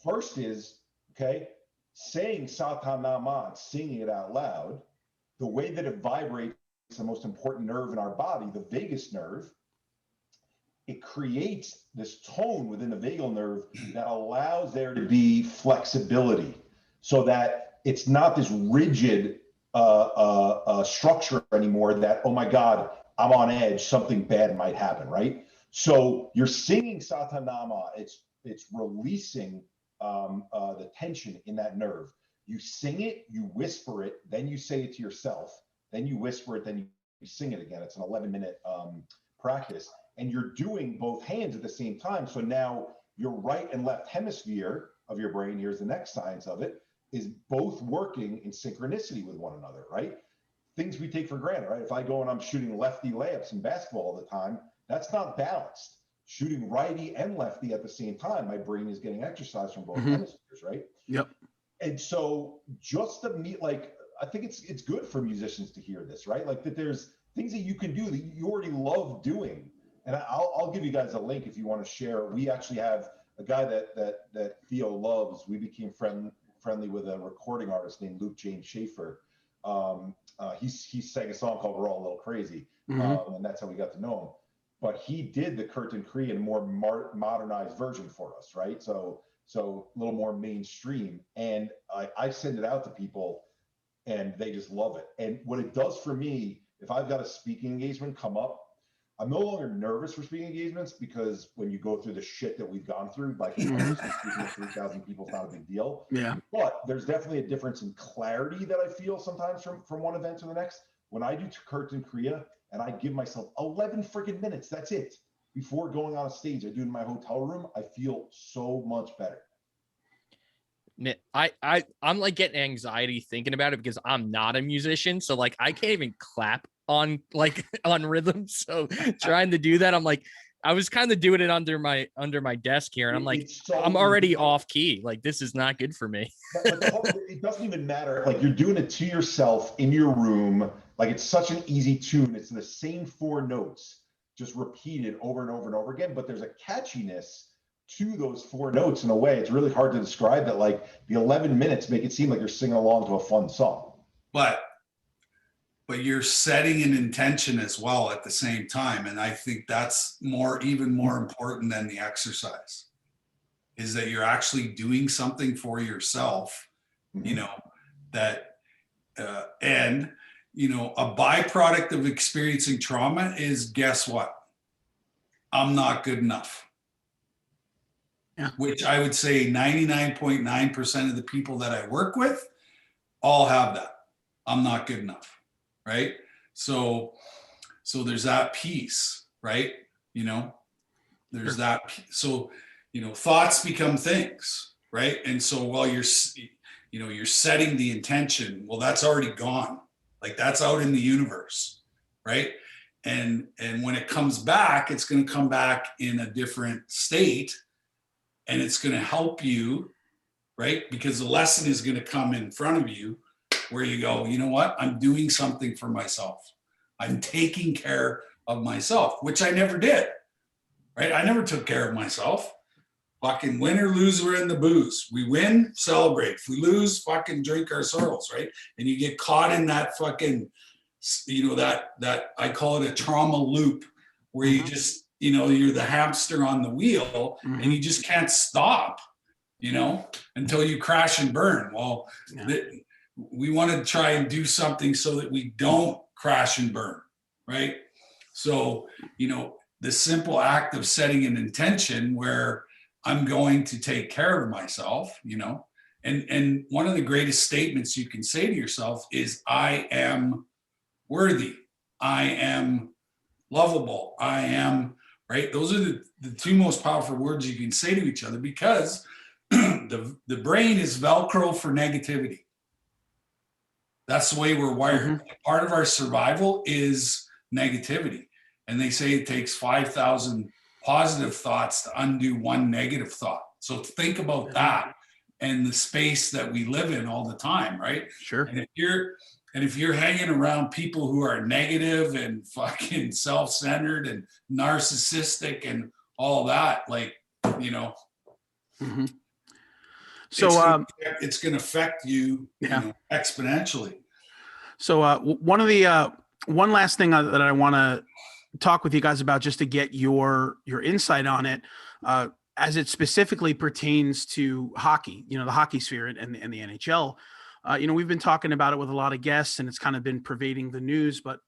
First is, okay, saying sa, ta, na, ma, singing it out loud, the way that it vibrates the most important nerve in our body, the vagus nerve, it creates this tone within the vagal nerve that allows there to be flexibility so that it's not this rigid structure anymore that, oh my God, I'm on edge, something bad might happen, right? So you're singing Satanama, it's releasing the tension in that nerve. You sing it, you whisper it, then you say it to yourself, then you whisper it, then you sing it again. It's an 11-minute practice. And you're doing both hands at the same time. So now your right and left hemisphere of your brain, here's the next science of it, is both working in synchronicity with one another, right? Things we take for granted, right? If I go and I'm shooting lefty layups in basketball all the time, that's not balanced. Shooting righty and lefty at the same time, my brain is getting exercise from both hemispheres, right? Yep. And so just to meet, like, I think it's good for musicians to hear this, right? Like that there's things that you can do that you already love doing. And I'll give you guys a link if you want to share. We actually have a guy that Theo loves. We became friendly with a recording artist named Luke James Schaefer. He sang a song called "We're All a Little Crazy," and that's how we got to know him. But he did the Kirtan Kriya in a more modernized version for us, right? So a little more mainstream. And I send it out to people, and they just love it. And what it does for me, if I've got a speaking engagement come up, I'm no longer nervous for speaking engagements because when you go through the shit that we've gone through, like speaking to 3,000 people is not a big deal. Yeah. But there's definitely a difference in clarity that I feel sometimes from one event to the next. When I do Kirtan Kriya and I give myself 11 freaking minutes, that's it. Before going on a stage, I do it in my hotel room. I feel so much better. I'm like getting anxiety thinking about it because I'm not a musician. So like I can't even clap on rhythm. So trying to do that, I'm like, I was kind of doing it under my desk here, and I'm like, I'm already off key. Like this is not good for me. But it doesn't even matter. Like you're doing it to yourself in your room. Like it's such an easy tune. It's the same 4 notes, just repeated over and over and over again. But there's a catchiness to those 4 notes in a way. It's really hard to describe that. Like the 11 minutes make it seem like you're singing along to a fun song. But you're setting an intention as well at the same time. And I think that's even more important than the exercise, is that you're actually doing something for yourself, you know, that, and, you know, a byproduct of experiencing trauma is, guess what? I'm not good enough. Yeah. Which I would say 99.9% of the people that I work with all have that. I'm not good enough. Right. So there's that piece, right? You know, there's that. So, you know, thoughts become things, right? And so while you're setting the intention, well, that's already gone. Like that's out in the universe. Right. And when it comes back, it's going to come back in a different state, and it's going to help you, right? Because the lesson is going to come in front of you, where you go, you know what? I'm doing something for myself. I'm taking care of myself, which I never did, right? I never took care of myself. Fucking win or lose, we're in the booze. We win, celebrate. If we lose, fucking drink our sorrows, right? And you get caught in that fucking, you know, that I call it a trauma loop, where you just, you know, you're the hamster on the wheel and you just can't stop, you know, until you crash and burn. Well, we want to try and do something so that we don't crash and burn, right? So, you know, the simple act of setting an intention where I'm going to take care of myself, you know, and one of the greatest statements you can say to yourself is, I am worthy. I am lovable. I am, right? Those are the 2 most powerful words you can say to each other, because the brain is Velcro for negativity. That's the way we're wired. Mm-hmm. Part of our survival is negativity. And they say it takes 5,000 positive thoughts to undo one negative thought. So think about that and the space that we live in all the time, right? Sure. And if you're hanging around people who are negative and fucking self-centered and narcissistic and all that, like, you know, Mm-hmm. So it's going to affect you, yeah. you know, exponentially. So one last thing that I want to talk with you guys about, just to get your insight on it, as it specifically pertains to hockey, you know, the hockey sphere and the NHL. You know, we've been talking about it with a lot of guests, and it's kind of been pervading the news, but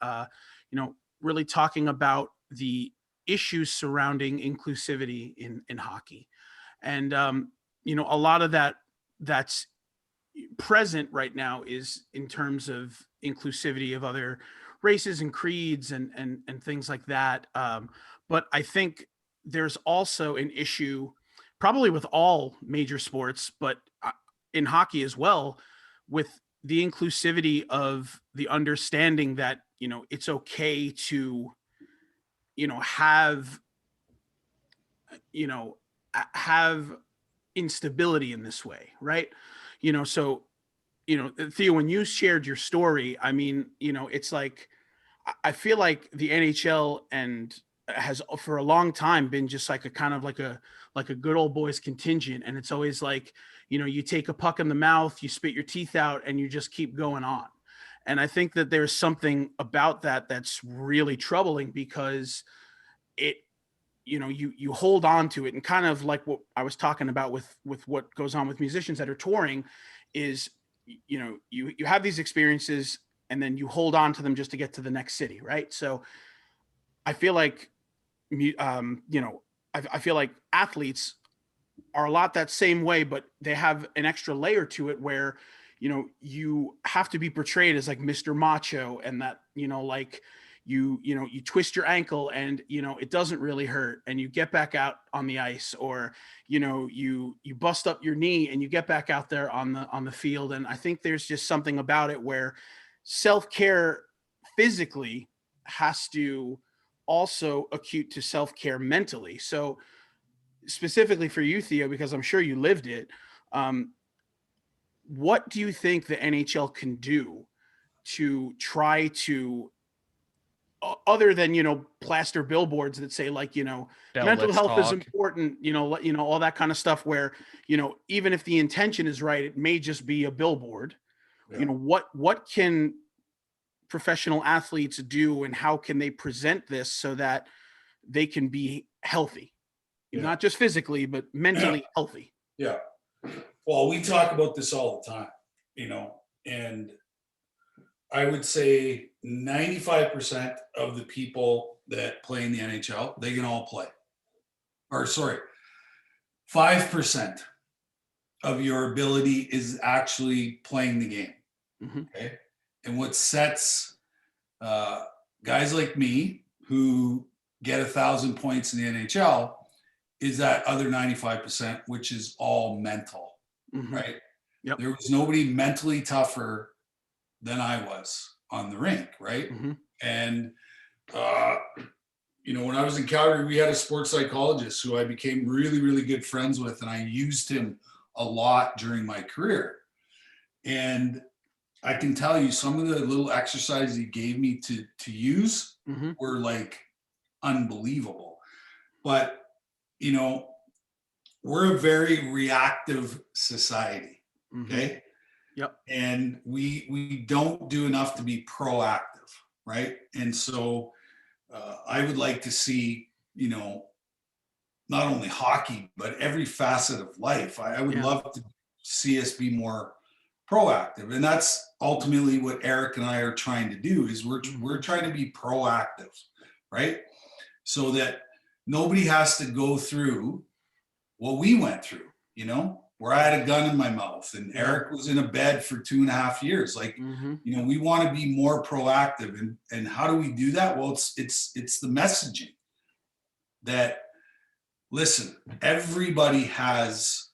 you know, really talking about the issues surrounding inclusivity in hockey. And you know, a lot of that's present right now is in terms of inclusivity of other races and creeds and things like that. But I think there's also an issue, probably with all major sports, but in hockey as well, with the inclusivity of the understanding that, you know, it's okay to, you know, have instability in this way, right? You know, so, you know, Theo, when you shared your story, I mean, you know, it's like, I feel like the NHL and has for a long time been just like a kind of like a good old boys contingent. And it's always like, you know, you take a puck in the mouth, you spit your teeth out, and you just keep going on. And I think that there's something about that that's really troubling, because it, you know, you hold on to it, and kind of like what I was talking about with what goes on with musicians that are touring is, you know, you have these experiences and then you hold on to them just to get to the next city, right? So I feel like you know, I feel like athletes are a lot that same way, but they have an extra layer to it where, you know, you have to be portrayed as like Mr. Macho, and that, you know, like you know, you twist your ankle and, you know, it doesn't really hurt, and you get back out on the ice, or, you know, you bust up your knee and you get back out there on the field. And I think there's just something about it where self-care physically has to also acute to self-care mentally. So specifically for you, Theo, because I'm sure you lived it, what do you think the NHL can do to try to, other than, you know, plaster billboards that say, like, you know, Bell, mental let's health is talk. important, you know, all that kind of stuff, where, you know, even if the intention is right, it may just be a billboard. Yeah. You know, what can professional athletes do, and how can they present this so that they can be healthy, Yeah. not just physically, but mentally healthy? Yeah. Well, we talk about this all the time, you know, and I would say 95% of the people that play in the NHL, they can all play. Or sorry, 5% of your ability is actually playing the game. Mm-hmm. Okay. And what sets guys like me who get 1,000 points in the NHL is that other 95%, which is all mental, Mm-hmm. right? Yep. There was nobody mentally tougher than I was on the rink, right? Mm-hmm. And, you know, when I was in Calgary, we had a sports psychologist who I became really, really good friends with, and I used him a lot during my career. And I can tell you some of the little exercises he gave me to use Mm-hmm. were like unbelievable. But, you know, we're a very reactive society. Mm-hmm. Okay. Yep. And we don't do enough to be proactive, right? And so I would like to see, you know, not only hockey, but every facet of life. I would love to see us be more proactive. And that's ultimately what Eric and I are trying to do, is we're trying to be proactive, right? So that nobody has to go through what we went through, you know, where I had a gun in my mouth and Eric was in a bed for 2.5 years. Like, Mm-hmm. you know, we want to be more proactive. And how do we do that? Well, it's the messaging that, listen, everybody has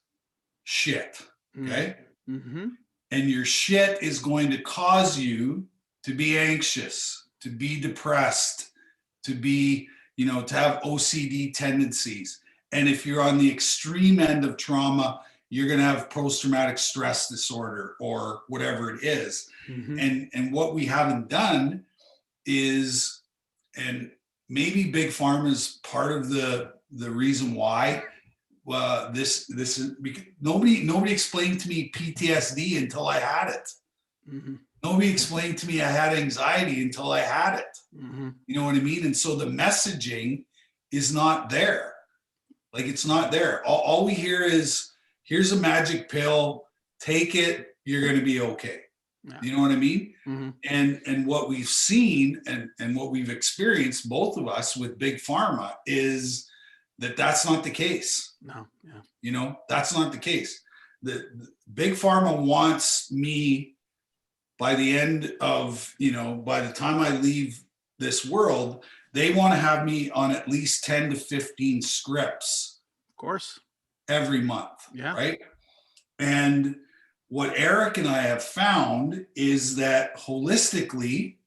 shit. Okay. Mm-hmm. and your shit is going to cause you to be anxious, to be depressed, to be, to have OCD tendencies. And if you're on the extreme end of trauma, you're going to have post-traumatic stress disorder or whatever it is. Mm-hmm. And what we haven't done is, and maybe Big Pharma is part of the reason why this is, because nobody explained to me PTSD until I had it. Mm-hmm. Nobody explained to me I had anxiety until I had it. Mm-hmm. You know what I mean? And so the messaging is not there. Like, it's not there. All we hear is, here's a magic pill, take it, you're going to be okay. Yeah. You know what I mean? Mm-hmm. And what we've seen and what we've experienced, both of us, with Big Pharma, is that that's not the case. No. Yeah. That's not the case. The Big Pharma wants me, by the end of, by the time I leave this world, they want to have me on at least 10 to 15 scripts. Of course. Every month. Yeah. Right. And what Eric and I have found is that holistically,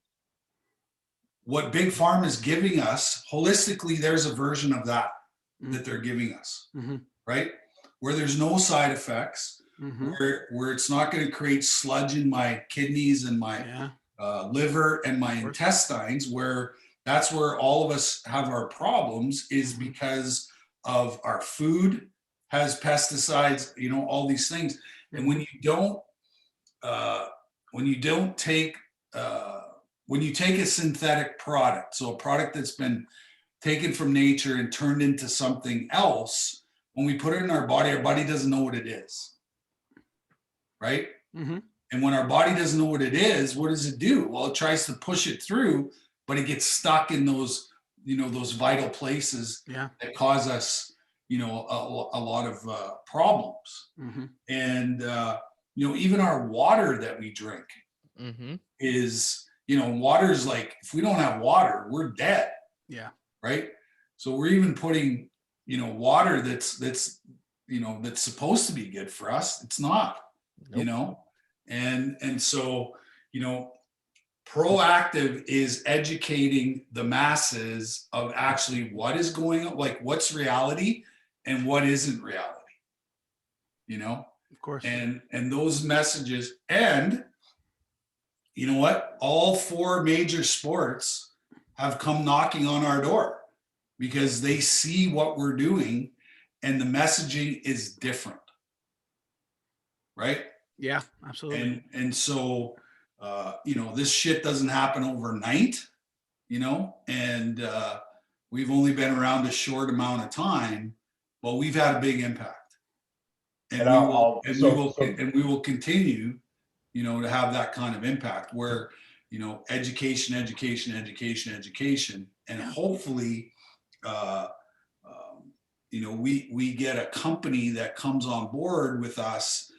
what Big Pharma is giving us, holistically, there's a version of that that they're giving us, Mm-hmm. right? Where there's no side effects, Mm-hmm. where it's not going to create sludge in my kidneys and my liver and my intestines, where that's where all of us have our problems, is because of our food has pesticides, all these things. And when you take a synthetic product, so a product that's been taken from nature and turned into something else, when we put it in our body doesn't know what it is, right? Mm-hmm. And when our body doesn't know what it is, what does it do? Well, it tries to push it through, but it gets stuck in those vital places that cause us, a lot of problems. Mm-hmm. And even our water that we drink is, water's like, if we don't have water, we're dead. Yeah. Right. So we're even putting, water that's supposed to be good for us. It's not. Nope. And so, Proactive is educating the masses of actually what is going on, like what's reality and what isn't reality, Of course. and those messages. And you know what? All 4 major sports have come knocking on our door because they see what we're doing and the messaging is different. Right? Yeah, absolutely. And so, this shit doesn't happen overnight, and we've only been around a short amount of time, but we've had a big impact. And we will continue, to have that kind of impact where, education, and hopefully, we get a company that comes on board with us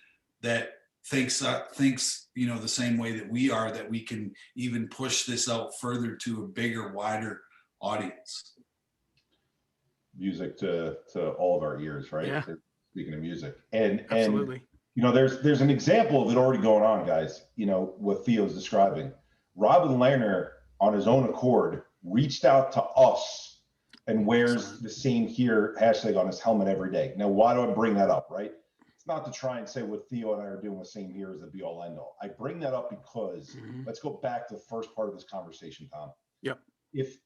that thinks the same way that we are, that we can even push this out further to a bigger, wider audience. Music to all of our ears, right? Yeah. Speaking of music, and Absolutely. there's an example of it already going on, guys. What Theo's describing. Robin Lerner, on his own accord, reached out to us and wears the same here hashtag on his helmet every day. Now, why do I bring that up, right? It's not to try and say what Theo and I are doing with Same Here is the be all end all. I bring that up because let's go back to the first part of this conversation, Tom. Yep. If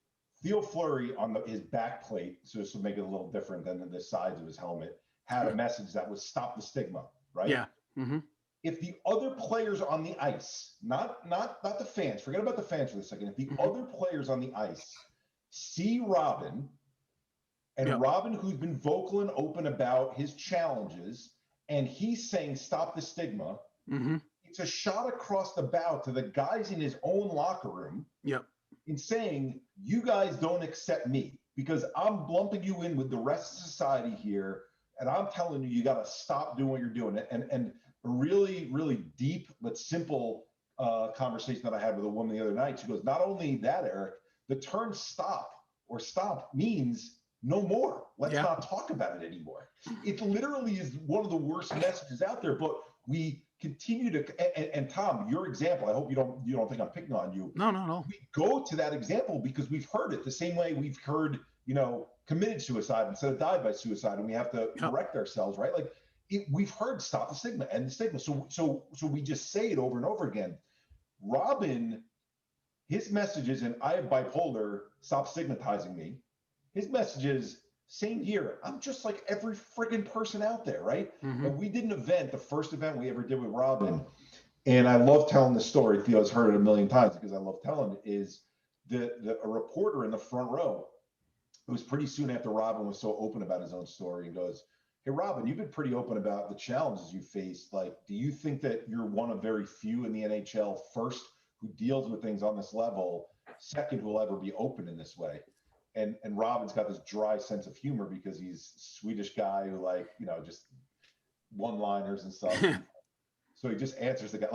Theo Fleury on his back plate, so this would make it a little different than the sides of his helmet, had a message that was stop the stigma, right? Yeah. Mm-hmm. If the other players on the ice, not the fans, forget about the fans for a second. If the other players on the ice see Robin, and Robin, who's been vocal and open about his challenges, and he's saying stop the stigma, it's a shot across the bow to the guys in his own locker room. Yep. In saying, you guys don't accept me because I'm lumping you in with the rest of society here, and I'm telling you, you got to stop doing what you're doing. And a really, really deep but simple conversation that I had with a woman the other night. She goes, not only that, Eric, the term stop or stop means no more. Let's not talk about it anymore. It literally is one of the worst messages out there, but we continue to, and Tom, your example, I hope you don't think I'm picking on you. No. We go to that example because we've heard it the same way we've heard, committed suicide instead of died by suicide, and we have to correct ourselves, right? Like we've heard stop the stigma, and the stigma. So we just say it over and over again. Robin, his messages, and I have bipolar, stop stigmatizing me. His messages, same here. I'm just like every friggin' person out there, right? Mm-hmm. And we did an event, the first event we ever did with Robin, and I love telling the story. Theo's heard it a million times because I love telling it. Is a reporter in the front row? It was pretty soon after Robin was so open about his own story, and goes, "Hey, Robin, you've been pretty open about the challenges you faced. Like, do you think that you're one of very few in the NHL, first, who deals with things on this level, second, who will ever be open in this way?" And Robin's got this dry sense of humor because he's a Swedish guy who just one-liners and stuff. So he just answers the guy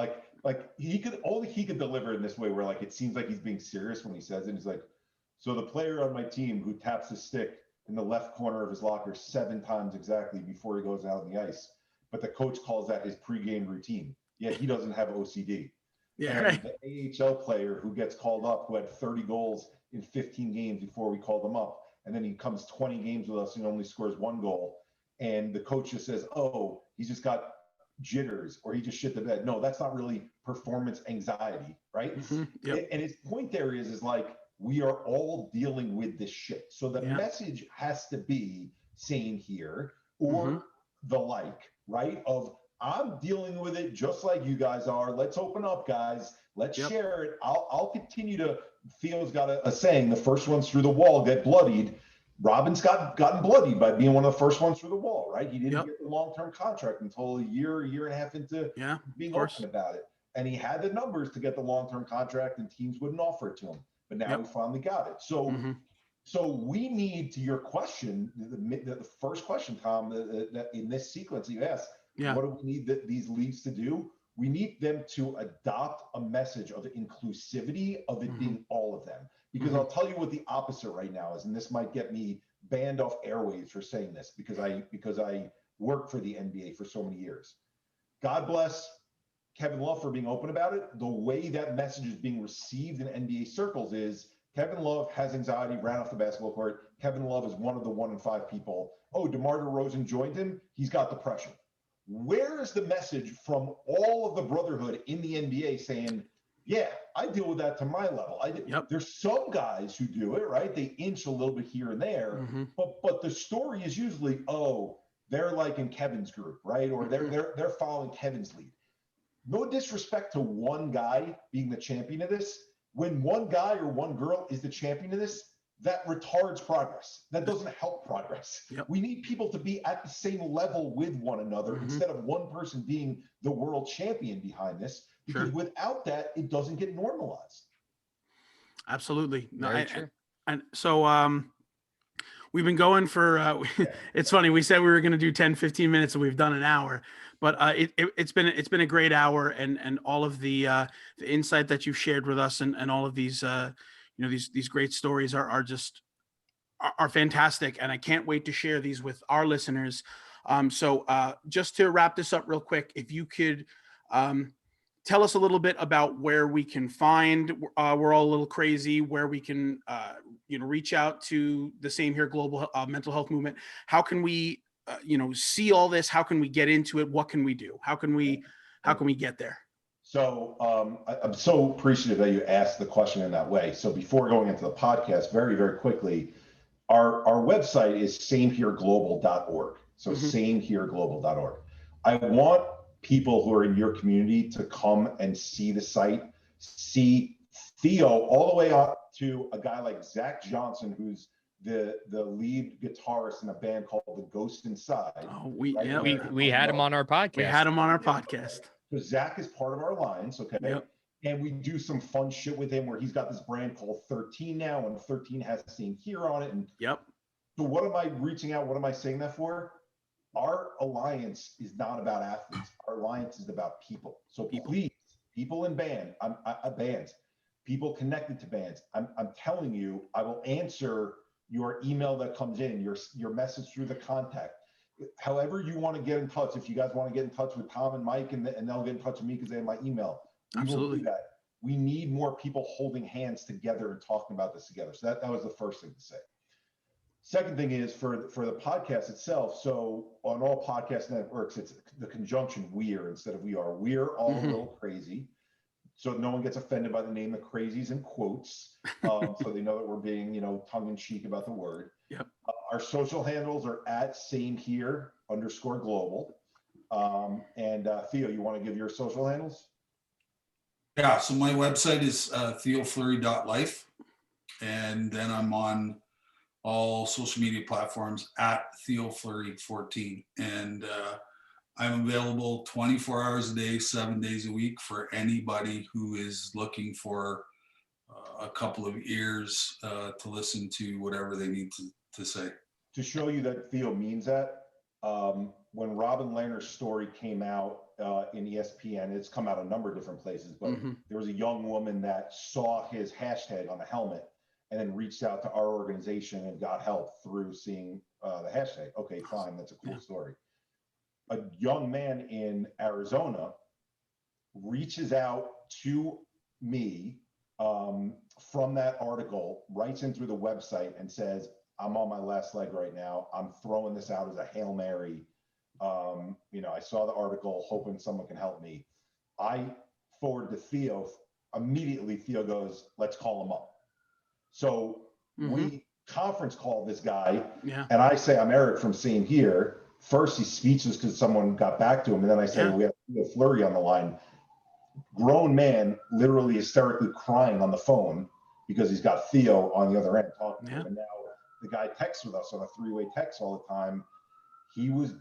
like he could deliver in this way where like it seems like he's being serious when he says it. He's like, "So the player on my team who taps his stick in the left corner of his locker 7 times exactly before he goes out on the ice, but the coach calls that his pregame routine. Yet he doesn't have OCD." Yeah, and right. The AHL player who gets called up, who had 30 goals in 15 games before we called him up, and then he comes 20 games with us and only scores 1 goal, and the coach just says, "Oh, he's just got jitters, or he just shit the bed." No, that's not really performance anxiety, right? Mm-hmm. Yep. And his point there is like, we are all dealing with this shit. So the message has to be same here, or the like, right? Of I'm dealing with it just like you guys are. Let's open up, guys. Let's share it. I'll continue to. Theo's got a saying: the first ones through the wall get bloodied. Robin's gotten bloodied by being one of the first ones through the wall, right? He didn't get the long-term contract until a year and a half into being open about it. And he had the numbers to get the long-term contract, and teams wouldn't offer it to him. But now he finally got it. So so we need, to your question, the first question, Tom, that in this sequence you asked, what do we need these leagues to do? We need them to adopt a message of inclusivity, of it being all of them. Because I'll tell you what the opposite right now is, and this might get me banned off airwaves for saying this because I worked for the NBA for so many years. God bless Kevin Love for being open about it. The way that message is being received in NBA circles is Kevin Love has anxiety, ran off the basketball court. Kevin Love is one of the 1 in 5 people. Oh, DeMar DeRozan joined him. He's got depression. Where is the message from all of the brotherhood in the NBA saying, yeah, I deal with that to my level. There's some guys who do it, right? They inch a little bit here and there, but the story is usually, oh, they're like in Kevin's group, right? Or they're following Kevin's lead. No disrespect to one guy being the champion of this. When one guy or one girl is the champion of this, that retards progress. That doesn't help progress. We need people to be at the same level with one another instead of one person being the world champion behind this, because without that, it doesn't get normalized. Absolutely. No, Very true. And so we've been going for it's funny, we said we were going to do 10-15 minutes and we've done an hour, but it's been a great hour, and all of the insight that you've shared with us, and all of these these great stories are just fantastic, and I can't wait to share these with our listeners. So just to wrap this up real quick, if you could tell us a little bit about where we can find We're All a Little Crazy, where we can reach out to the Same Here Global Mental Health Movement. How can we see all this? How can we get into it? What can we do? How can we get there? So I'm so appreciative that you asked the question in that way. So before going into the podcast, very, very quickly, our website is samehereglobal.org. So samehereglobal.org. I want people who are in your community to come and see the site, see Theo, all the way up to a guy like Zach Johnson, who's the lead guitarist in a band called The Ghost Inside. Oh, we had him on our podcast. We had him on our podcast. So Zach is part of our alliance, okay? And we do some fun shit with him where he's got this brand called 13 now, and 13 has Same Here on it. And so what am I reaching out? What am I saying that for? Our alliance is not about athletes. Our alliance is about people. So please, people in bands, people connected to bands, I'm telling you, I will answer your email that comes in, your message through the contact. however you want to get in touch. If you guys want to get in touch with Tom and Mike, and they'll get in touch with me because they have my email. We will Absolutely. do that. We need more people holding hands together and talking about this together. So that was the first thing to say. Second thing is for the podcast itself. So on all podcast networks, it's the conjunction we're instead of we are. We're all a little crazy. So no one gets offended by the name of crazies in quotes. So they know that we're being, tongue in cheek about the word. Yep. Our social handles are @SameHere_global. And Theo, you want to give your social handles? Yeah, so my website is theofleury.life, and then I'm on all social media platforms @TheoFleury14, and I'm available 24 hours a day, 7 days a week for anybody who is looking for a couple of ears to listen to whatever they need to say. To show you that Theo means that, when Robin Lerner's story came out in ESPN, it's come out a number of different places, but there was a young woman that saw his hashtag on the helmet and then reached out to our organization and got help through seeing the hashtag. Okay, fine, that's a cool story. A young man in Arizona reaches out to me from that article, writes in through the website and says, I'm on my last leg right now. I'm throwing this out as a Hail Mary. I saw the article, hoping someone can help me. I forwarded to Theo. Immediately, Theo goes, let's call him up. So we conference call this guy, and I say, I'm Eric from Same Here. First, he's speechless because someone got back to him. And then I say, we have Theo Fleury on the line. Grown man, literally hysterically crying on the phone because he's got Theo on the other end talking to him. And now the guy texts with us on a three-way text all the time. He was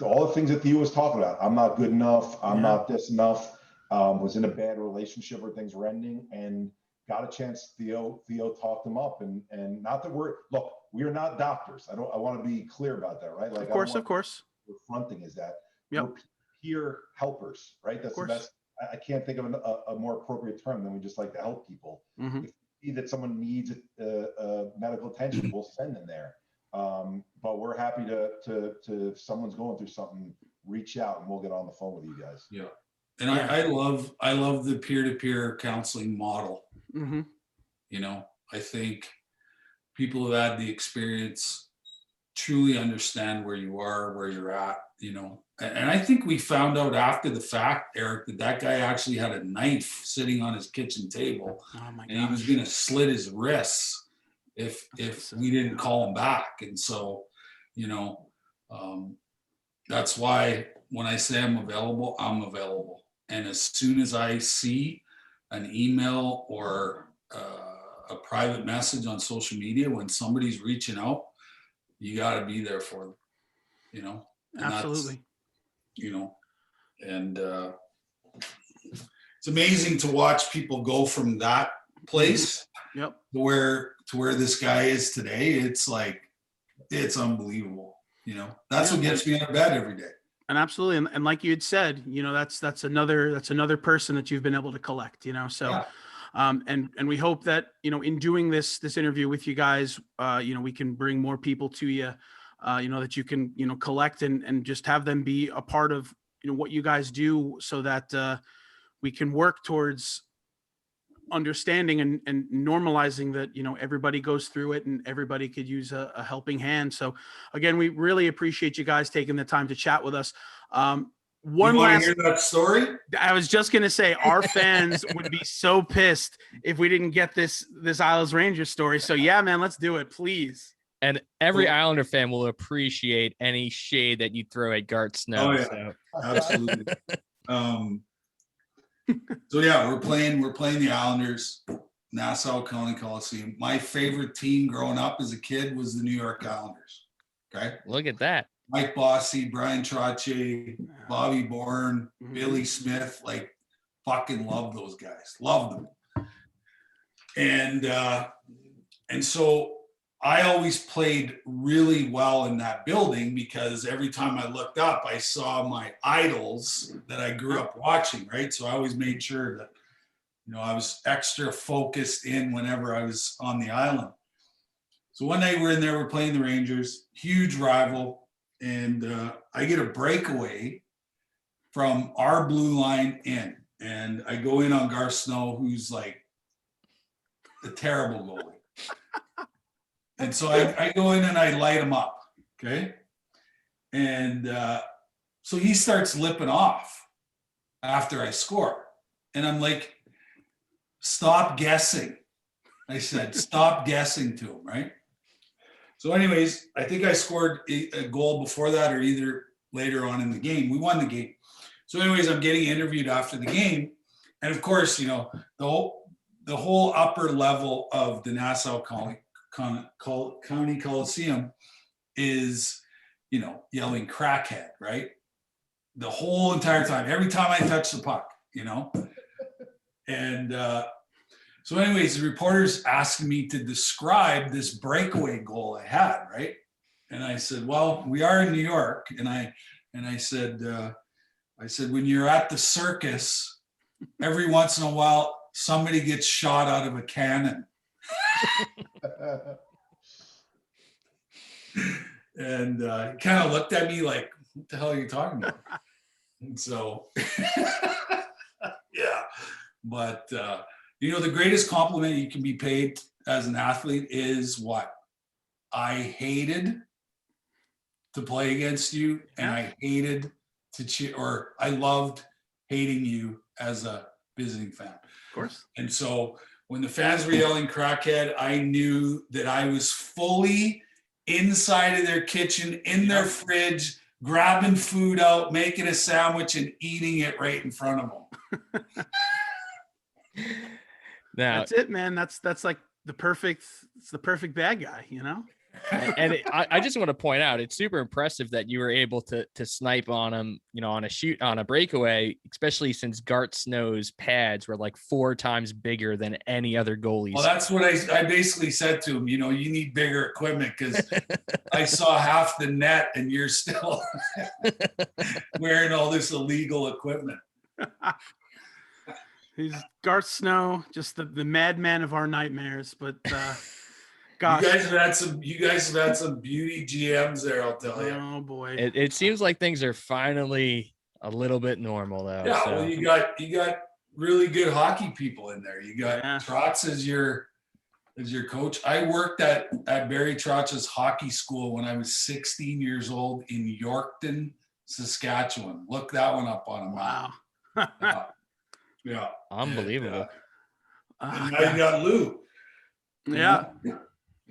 all the things that Theo was talking about. I'm not good enough. I'm not this enough. Was in a bad relationship where things were ending, and got a chance. Theo talked him up, and not that we're not doctors. I want to be clear about that, right? Like, of course. We're fronting is that we're peer helpers, right? That's the best. I can't think of a more appropriate term than we just like to help people. If we see that someone needs medical attention, we'll send them there. But we're happy to if someone's going through something, reach out and we'll get on the phone with you guys. Yeah. And I love the peer-to-peer counseling model. I think people who had the experience truly understand where you are, where you're at, and I think we found out after the fact, Eric, that guy actually had a knife sitting on his kitchen table. Oh my gosh. And he was going to slit his wrists if we didn't call him back. And so, that's why when I say I'm available, I'm available. And as soon as I see an email or a private message on social media, when somebody's reaching out, you got to be there for them, and absolutely. And it's amazing to watch people go from that place to where this guy is today. It's like, it's unbelievable. That's what gets me out of bed every day. And absolutely. And like you had said, that's another person that you've been able to collect, so, and we hope that, in doing this interview with you guys, we can bring more people to you, that you can, collect and just have them be a part of, what you guys do, so that we can work towards understanding and normalizing that, everybody goes through it and everybody could use a helping hand. So again, we really appreciate you guys taking the time to chat with us. One last, hear that story? I was just going to say, our fans would be so pissed if we didn't get this Isles Rangers story. So yeah, man, let's do it, please. And every Islander fan will appreciate any shade that you throw at Gart Snow. Oh, yeah. So. Absolutely. So yeah, we're playing the Islanders, Nassau County Coliseum. My favorite team growing up as a kid was the New York Islanders. Okay. Look at that. Mike Bossy, Brian Trottier, Bobby Bourne, Billy Smith, like, fucking love those guys. Love them. And so I always played really well in that building because every time I looked up, I saw my idols that I grew up watching, right? So I always made sure that, I was extra focused in whenever I was on the island. So one night we're in there, we're playing the Rangers, huge rival. and I get a breakaway from our blue line in, and I go in on Garth Snow, who's like a terrible goalie. And so I go in and I light him up, okay? And so he starts lipping off after I score. And I'm like, stop guessing. I said, stop guessing to him, right? So anyways, I think I scored a goal before that or either later on in the game. We won the game. So anyways, I'm getting interviewed after the game. And of course, you know, the whole upper level of the Nassau County Coliseum is, you know, yelling crackhead, right? The whole entire time, every time I touch the puck, you know? And so anyways, the reporters asked me to describe this breakaway goal I had, right? And I said, well, we are in New York. And I said, when you're at the circus, every once in a while, somebody gets shot out of a cannon. And he kind of looked at me like, what the hell are you talking about? And so, yeah. But, you know, the greatest compliment you can be paid as an athlete is what? I hated to play against you, and I hated to cheer, or I loved hating you as a visiting fan. Of course. And so when the fans were yelling crackhead, I knew that I was fully inside of their kitchen, in their fridge, grabbing food out, making a sandwich and eating it right in front of them. Now, That's it, man. That's like the perfect bad guy, you know? I just want to point out, it's super impressive that you were able to snipe on him, you know, on a breakaway, especially since Garth Snow's pads were like 4 times bigger than any other goalies. Well, that's what I basically said to him. You know, you need bigger equipment because I saw half the net and you're still wearing all this illegal equipment. He's Garth Snow, just the madman of our nightmares. But gosh, you guys have had some beauty GMs there, I'll tell you. Oh boy. It seems like things are finally a little bit normal though. Yeah, so. well, you got really good hockey people in there. You got Trotz as your coach. I worked at Barry Trotz's hockey school when I was 16 years old in Yorkton, Saskatchewan. Look that one up on a map. Wow. Yeah. Unbelievable. And now you got Lou. Yeah. You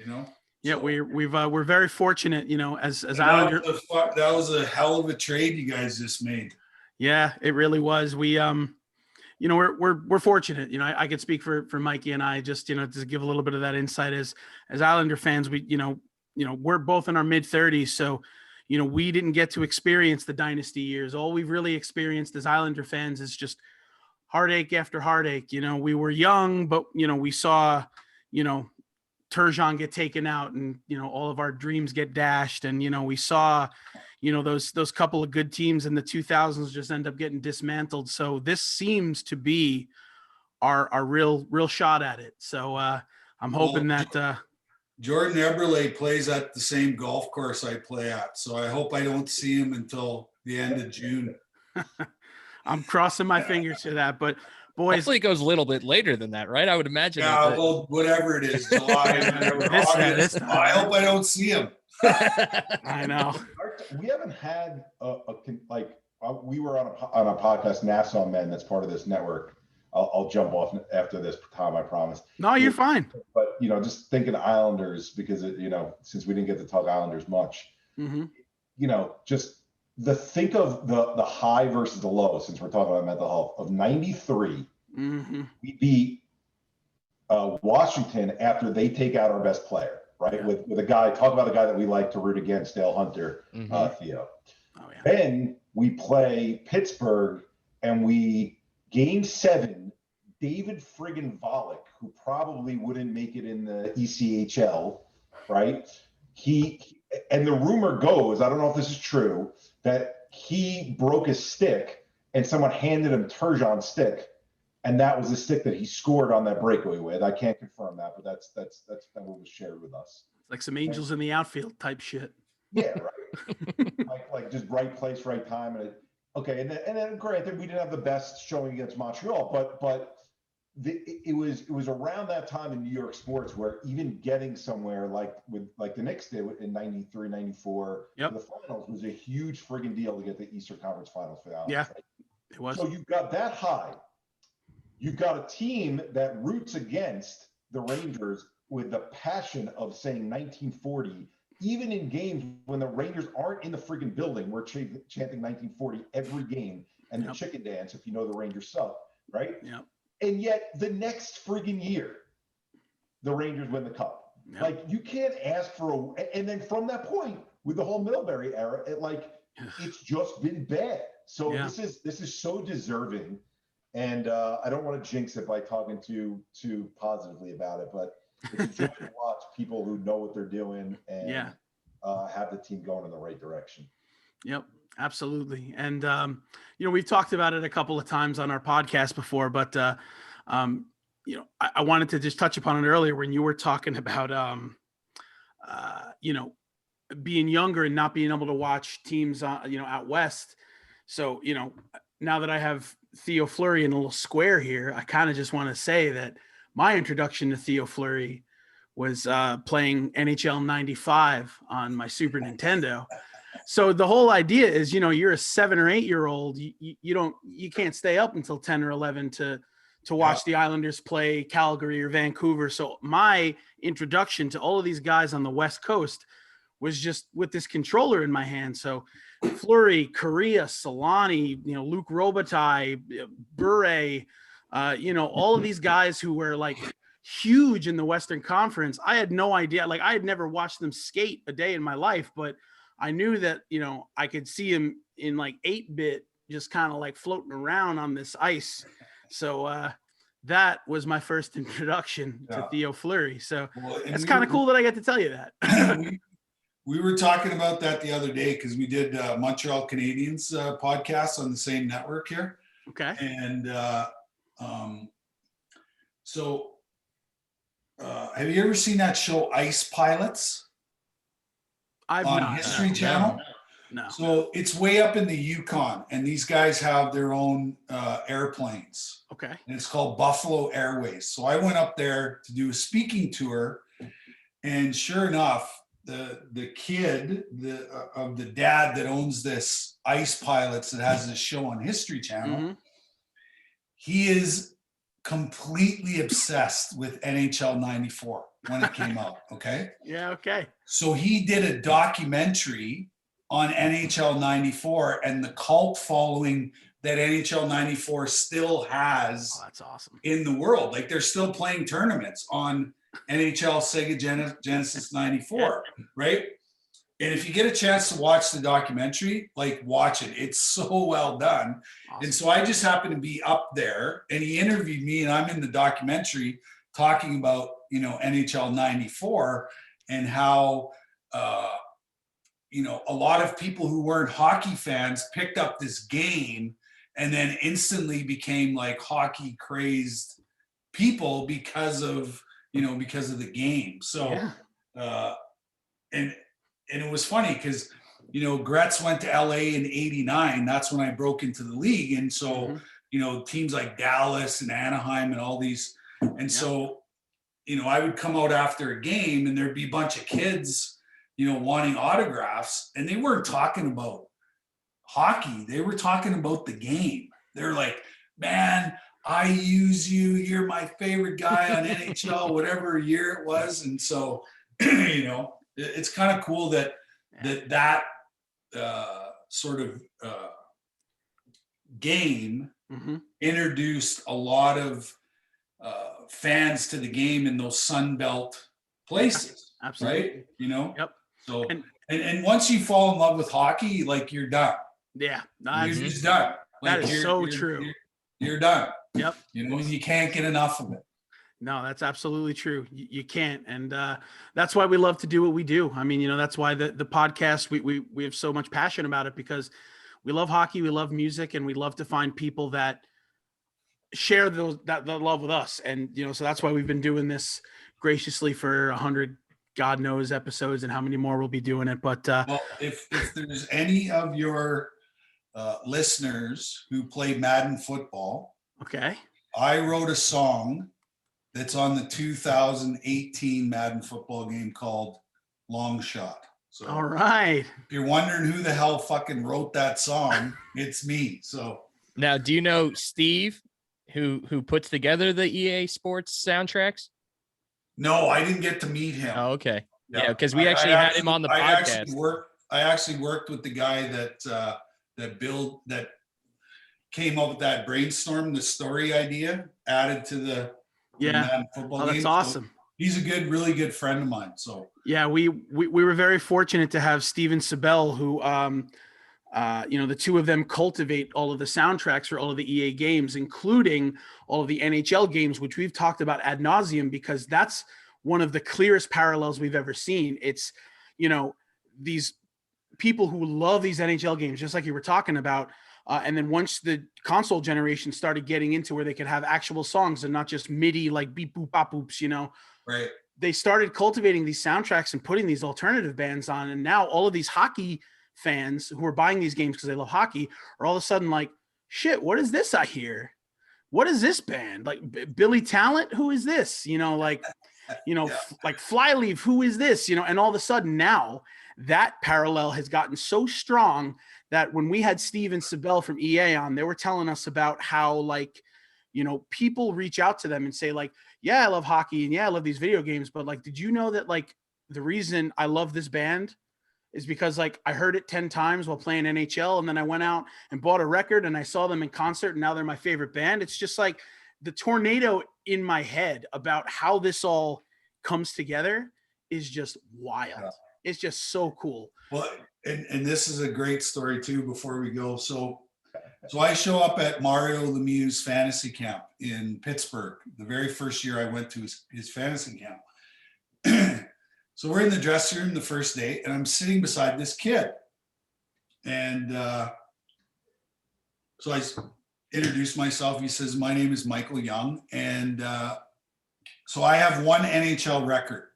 know. Yeah, so, we're very fortunate, you know, as Islander. That was a hell of a trade you guys just made. Yeah, it really was. We you know, we're fortunate. You know, I could speak for Mikey and I, just, you know, to give a little bit of that insight as Islander fans. We, you know, we're both in our mid-30s, so, you know, we didn't get to experience the dynasty years. All we've really experienced as Islander fans is just heartache after heartache. You know, we were young, but, you know, we saw, you know, Turgeon get taken out and, you know, all of our dreams get dashed. And, you know, we saw, you know, those couple of good teams in the 2000s just end up getting dismantled. So this seems to be our real shot at it. So I'm hoping that Jordan Eberle plays at the same golf course I play at. So I hope I don't see him until the end of June. I'm crossing my fingers for that, but boys, hopefully it goes a little bit later than that, right? I would imagine. Yeah, well, whatever it is, July, whatever, August. I hope I don't see him. I know. We haven't had we were on a podcast, Nassau Men, that's part of this network. I'll jump off after this, Tom, I promise. No, you're fine. But, you know, just thinking Islanders, because, you know, since we didn't get to talk Islanders much, you know, just think of the high versus the low, since we're talking about mental health. Of 93, we beat Washington after they take out our best player, right? With a guy, talk about the guy that we like to root against, Dale Hunter, Theo. Oh, yeah. Then we play Pittsburgh and we game 7, David friggin' Volek, who probably wouldn't make it in the ECHL, right? And the rumor goes, I don't know if this is true, that he broke his stick and someone handed him Turgeon's stick, and that was the stick that he scored on that breakaway with. I can't confirm that, but that's what was shared with us. Like some angels in the outfield type shit. Yeah, right. like just right place, right time. Okay. And then granted, we didn't have the best showing against Montreal, but it was around that time in New York sports where even getting somewhere like the Knicks did in 93, 94 Yep. for the finals was a huge friggin' deal to get the Eastern Conference Finals for the Islanders. Yeah, Right? it was. So you've got that high. You've got a team that roots against the Rangers with the passion of saying 1940, even in games when the Rangers aren't in the friggin' building. We're chanting 1940 every game, and the chicken dance if you know the Rangers suck, right? Yeah. And yet the next friggin' year, the Rangers win the cup. Yep. Like you can't ask for and then from that point with the whole Middlebury era, it's just been bad. So this is so deserving. And I don't want to jinx it by talking too positively about it, but it's a joy to watch people who know what they're doing and have the team going in the right direction. Yep, absolutely. And, we've talked about it a couple of times on our podcast before, but, I wanted to just touch upon it earlier when you were talking about, being younger and not being able to watch teams, out West. So, now that I have Theo Fleury in a little square here, I kind of just want to say that my introduction to Theo Fleury was playing NHL 95 on my Super Nintendo. So the whole idea is, you're a 7 or 8 year old. You can't stay up until 10 or 11 to watch the Islanders play Calgary or Vancouver. So my introduction to all of these guys on the West Coast was just with this controller in my hand. So Fleury, Correa, Solani, Luke Robitaille, Bure, all of these guys who were like huge in the Western Conference. I had no idea. Like I had never watched them skate a day in my life, but I knew that, I could see him in like 8-bit, just kind of like floating around on this ice. So that was my first introduction to Theo Fleury. So it's kind of cool that I get to tell you that. We were talking about that the other day because we did Montreal Canadiens podcast on the same network here. Okay. And have you ever seen that show Ice Pilots? I've on not. History Channel? No. So it's way up in the Yukon, and these guys have their own airplanes. Okay. And it's called Buffalo Airways. So I went up there to do a speaking tour, and sure enough, the kid of the dad that owns this Ice Pilots that has this show on History Channel, he is completely obsessed with NHL 94 when it came out. Okay. Yeah. Okay. So he did a documentary on NHL 94 and the cult following that NHL 94 still has. Oh, that's awesome. In the world. Like they're still playing tournaments on NHL Sega Genesis 94, right? And if you get a chance to watch the documentary, like watch it. It's so well done. Awesome. And so I just happened to be up there and he interviewed me and I'm in the documentary talking about, NHL 94 and how, a lot of people who weren't hockey fans picked up this game and then instantly became like hockey crazed people because of the game. So, and it was funny because, Gretz went to LA in '89. That's when I broke into the league. And so, teams like Dallas and Anaheim and all these. And so, I would come out after a game and there'd be a bunch of kids, wanting autographs, and they weren't talking about hockey. They were talking about the game. They're like, man, I use you. You're my favorite guy on NHL, whatever year it was. And so, it's kind of cool that sort of game introduced a lot of fans to the game in those Sunbelt places. Absolutely. Right? Yep. So, and once you fall in love with hockey, like you're done. Yeah. You're just done. Like, that is so true. You're done. Yep. You can't get enough of it. No, that's absolutely true. You can't. And that's why we love to do what we do. I mean, that's why the podcast, we have so much passion about it because we love hockey, we love music, and we love to find people that share that love with us. And, so that's why we've been doing this graciously for 100 God knows episodes and how many more we'll be doing it. But Well, if there's any of your listeners who play Madden football, okay. I wrote a song that's on the 2018 Madden football game called Long Shot. So All right. if you're wondering who the hell fucking wrote that song, it's me. So Now, do you know Steve, who puts together the EA Sports soundtracks? no, I didn't get to meet him. Oh, okay. Yeah, because we actually had him on the podcast. I actually worked with the guy that came up with that brainstorm, the story idea added to the Madden football game. That's awesome. So he's a really good friend of mine. So yeah, we were very fortunate to have Steven Sibel, who the two of them cultivate all of the soundtracks for all of the EA games, including all of the NHL games, which we've talked about ad nauseum, because that's one of the clearest parallels we've ever seen. It's, these people who love these NHL games, just like you were talking about. And then once the console generation started getting into where they could have actual songs and not just MIDI, like beep, boop, bop, boops, right. They started cultivating these soundtracks and putting these alternative bands on. And now all of these hockey fans who are buying these games because they love hockey are all of a sudden like, shit, what is this I hear? What is this band? Like Billy Talent? Who is this? Like Flyleaf, who is this? And all of a sudden now that parallel has gotten so strong that when we had Steve and Sibel from EA on, they were telling us about how people reach out to them and say like, yeah, I love hockey and yeah, I love these video games, but like, did you know that like the reason I love this band is because like I heard it 10 times while playing NHL, and then I went out and bought a record and I saw them in concert and now they're my favorite band. It's just like the tornado in my head about how this all comes together is just wild. Yeah. It's just so cool. Well, and this is a great story too before we go. So I show up at Mario Lemieux's fantasy camp in Pittsburgh, the very first year I went to his fantasy camp. So we're in the dressing room the first day and I'm sitting beside this kid. And so I introduced myself. He says, my name is Michael Young. And so I have one NHL record,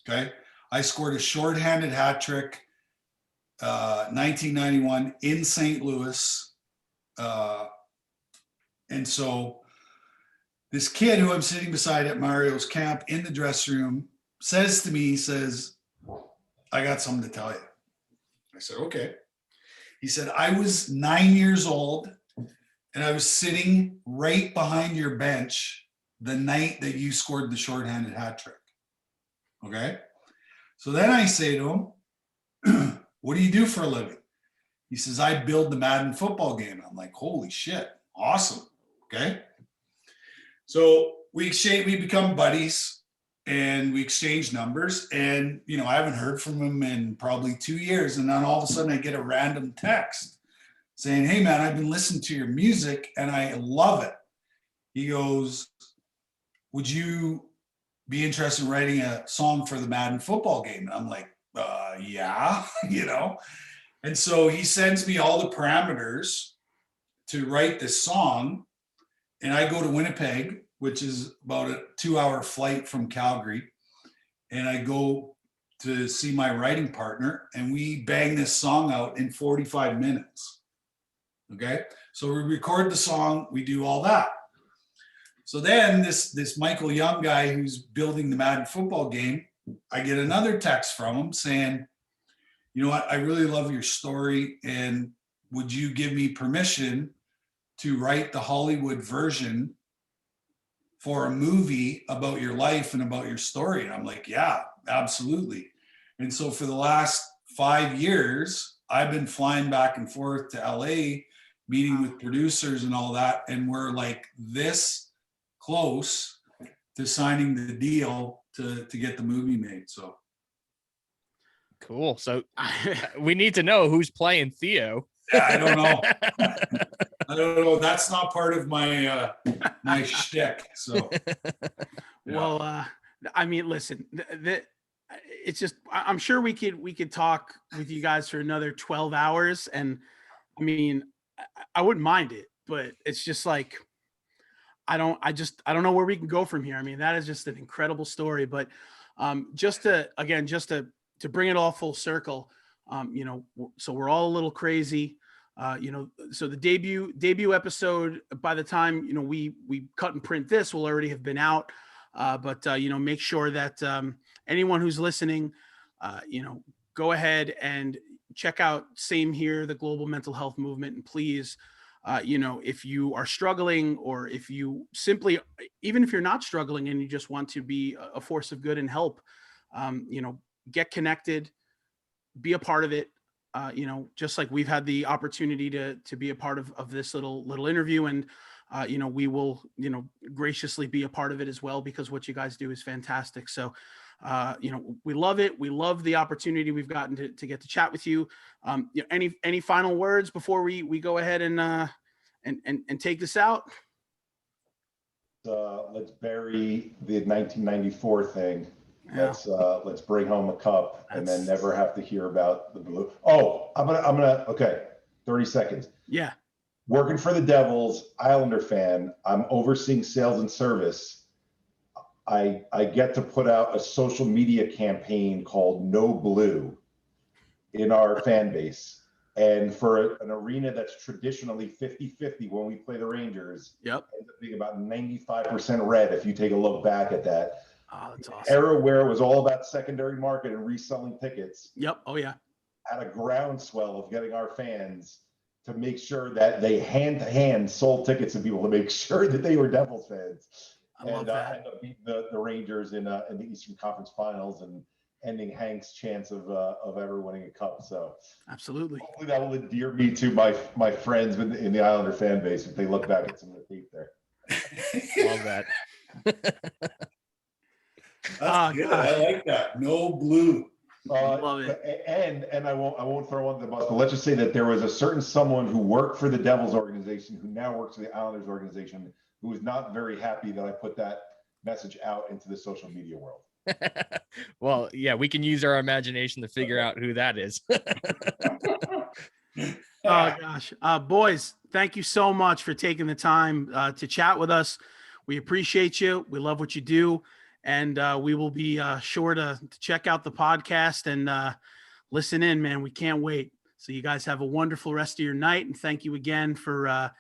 okay? I scored a shorthanded hat trick 1991 in St. Louis. And so this kid who I'm sitting beside at Mario's camp in the dressing room says to me, he says, I got something to tell you. I said, okay. He said, I was 9 years old and I was sitting right behind your bench the night that you scored the shorthanded hat trick. Okay. So then I say to him, what do you do for a living? He says, I build the Madden football game. I'm like, holy shit, awesome. Okay. So we become buddies and we exchange numbers, and, I haven't heard from him in probably 2 years. And then all of a sudden I get a random text saying, hey man, I've been listening to your music and I love it. He goes, would you be interested in writing a song for the Madden football game? And I'm like, yeah, And so he sends me all the parameters to write this song. And I go to Winnipeg, which is about a 2-hour flight from Calgary. And I go to see my writing partner and we bang this song out in 45 minutes. Okay. So we record the song, we do all that. So then this Michael Young guy who's building the Madden football game, I get another text from him saying, you know what, I really love your story, and would you give me permission to write the Hollywood version for a movie about your life and about your story? And I'm like, yeah, absolutely. And so for the last 5 years, I've been flying back and forth to LA, meeting with producers and all that. And we're like this close to signing the deal to get the movie made. So cool. So we need to know who's playing Theo. Yeah, I don't know. I don't know. That's not part of my my shtick. So, yeah. Well, I mean, listen, it's just, I'm sure we could talk with you guys for another 12 hours, and I mean, I wouldn't mind it, but it's just like, I don't know where we can go from here. I mean, that is just an incredible story. But Just to bring it all full circle, so we're all a little crazy. So the debut episode, by the time we cut and print this, will already have been out. But make sure that anyone who's listening, go ahead and check out Same Here, the global mental health movement, and please, if you are struggling, or if you simply, even if you're not struggling and you just want to be a force of good and help, get connected, be a part of it. Just like we've had the opportunity to be a part of this little interview, and we will graciously be a part of it as well, because what you guys do is fantastic. So we love it. We love the opportunity we've gotten to get to chat with you. Any final words before we go ahead and take this out? Let's bury the 1994 thing. Yeah. Let's bring home a cup and then never have to hear about the blue. Oh, I'm gonna okay. 30 seconds. Yeah. Working for the Devils, Islander fan. I'm overseeing sales and service. I get to put out a social media campaign called No Blue in our fan base. And for an arena that's traditionally 50-50 when we play the Rangers, Yep. ends up being about 95% red if you take a look back at that. Oh, that's awesome. Era where it was all about secondary market and reselling tickets. Yep. Oh yeah. Had a groundswell of getting our fans to make sure that they hand to hand sold tickets to people to make sure that they were Devils fans. I love that. Ended up beating the Rangers in the Eastern Conference Finals and ending Hank's chance of ever winning a cup. So Absolutely. hopefully that will endear me to my friends in the Islander fan base if they look back at some of the tape there. Love that. That's good. I like that. No Blue. Love it. And I won't throw under the bus, but let's just say that there was a certain someone who worked for the Devils organization who now works for the Islanders organization who was not very happy that I put that message out into the social media world. Well, yeah, we can use our imagination to figure out who that is. Oh gosh, boys, thank you so much for taking the time to chat with us. We appreciate you. We love what you do. And we will be sure to check out the podcast and listen in, man. We can't wait. So you guys have a wonderful rest of your night. And thank you again for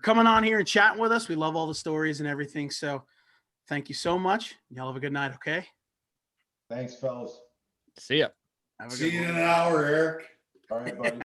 coming on here and chatting with us. We love all the stories and everything. So thank you so much. Y'all have a good night, okay? Thanks, fellas. See ya. Have a See good you in one. an hour, Eric. All right, buddy.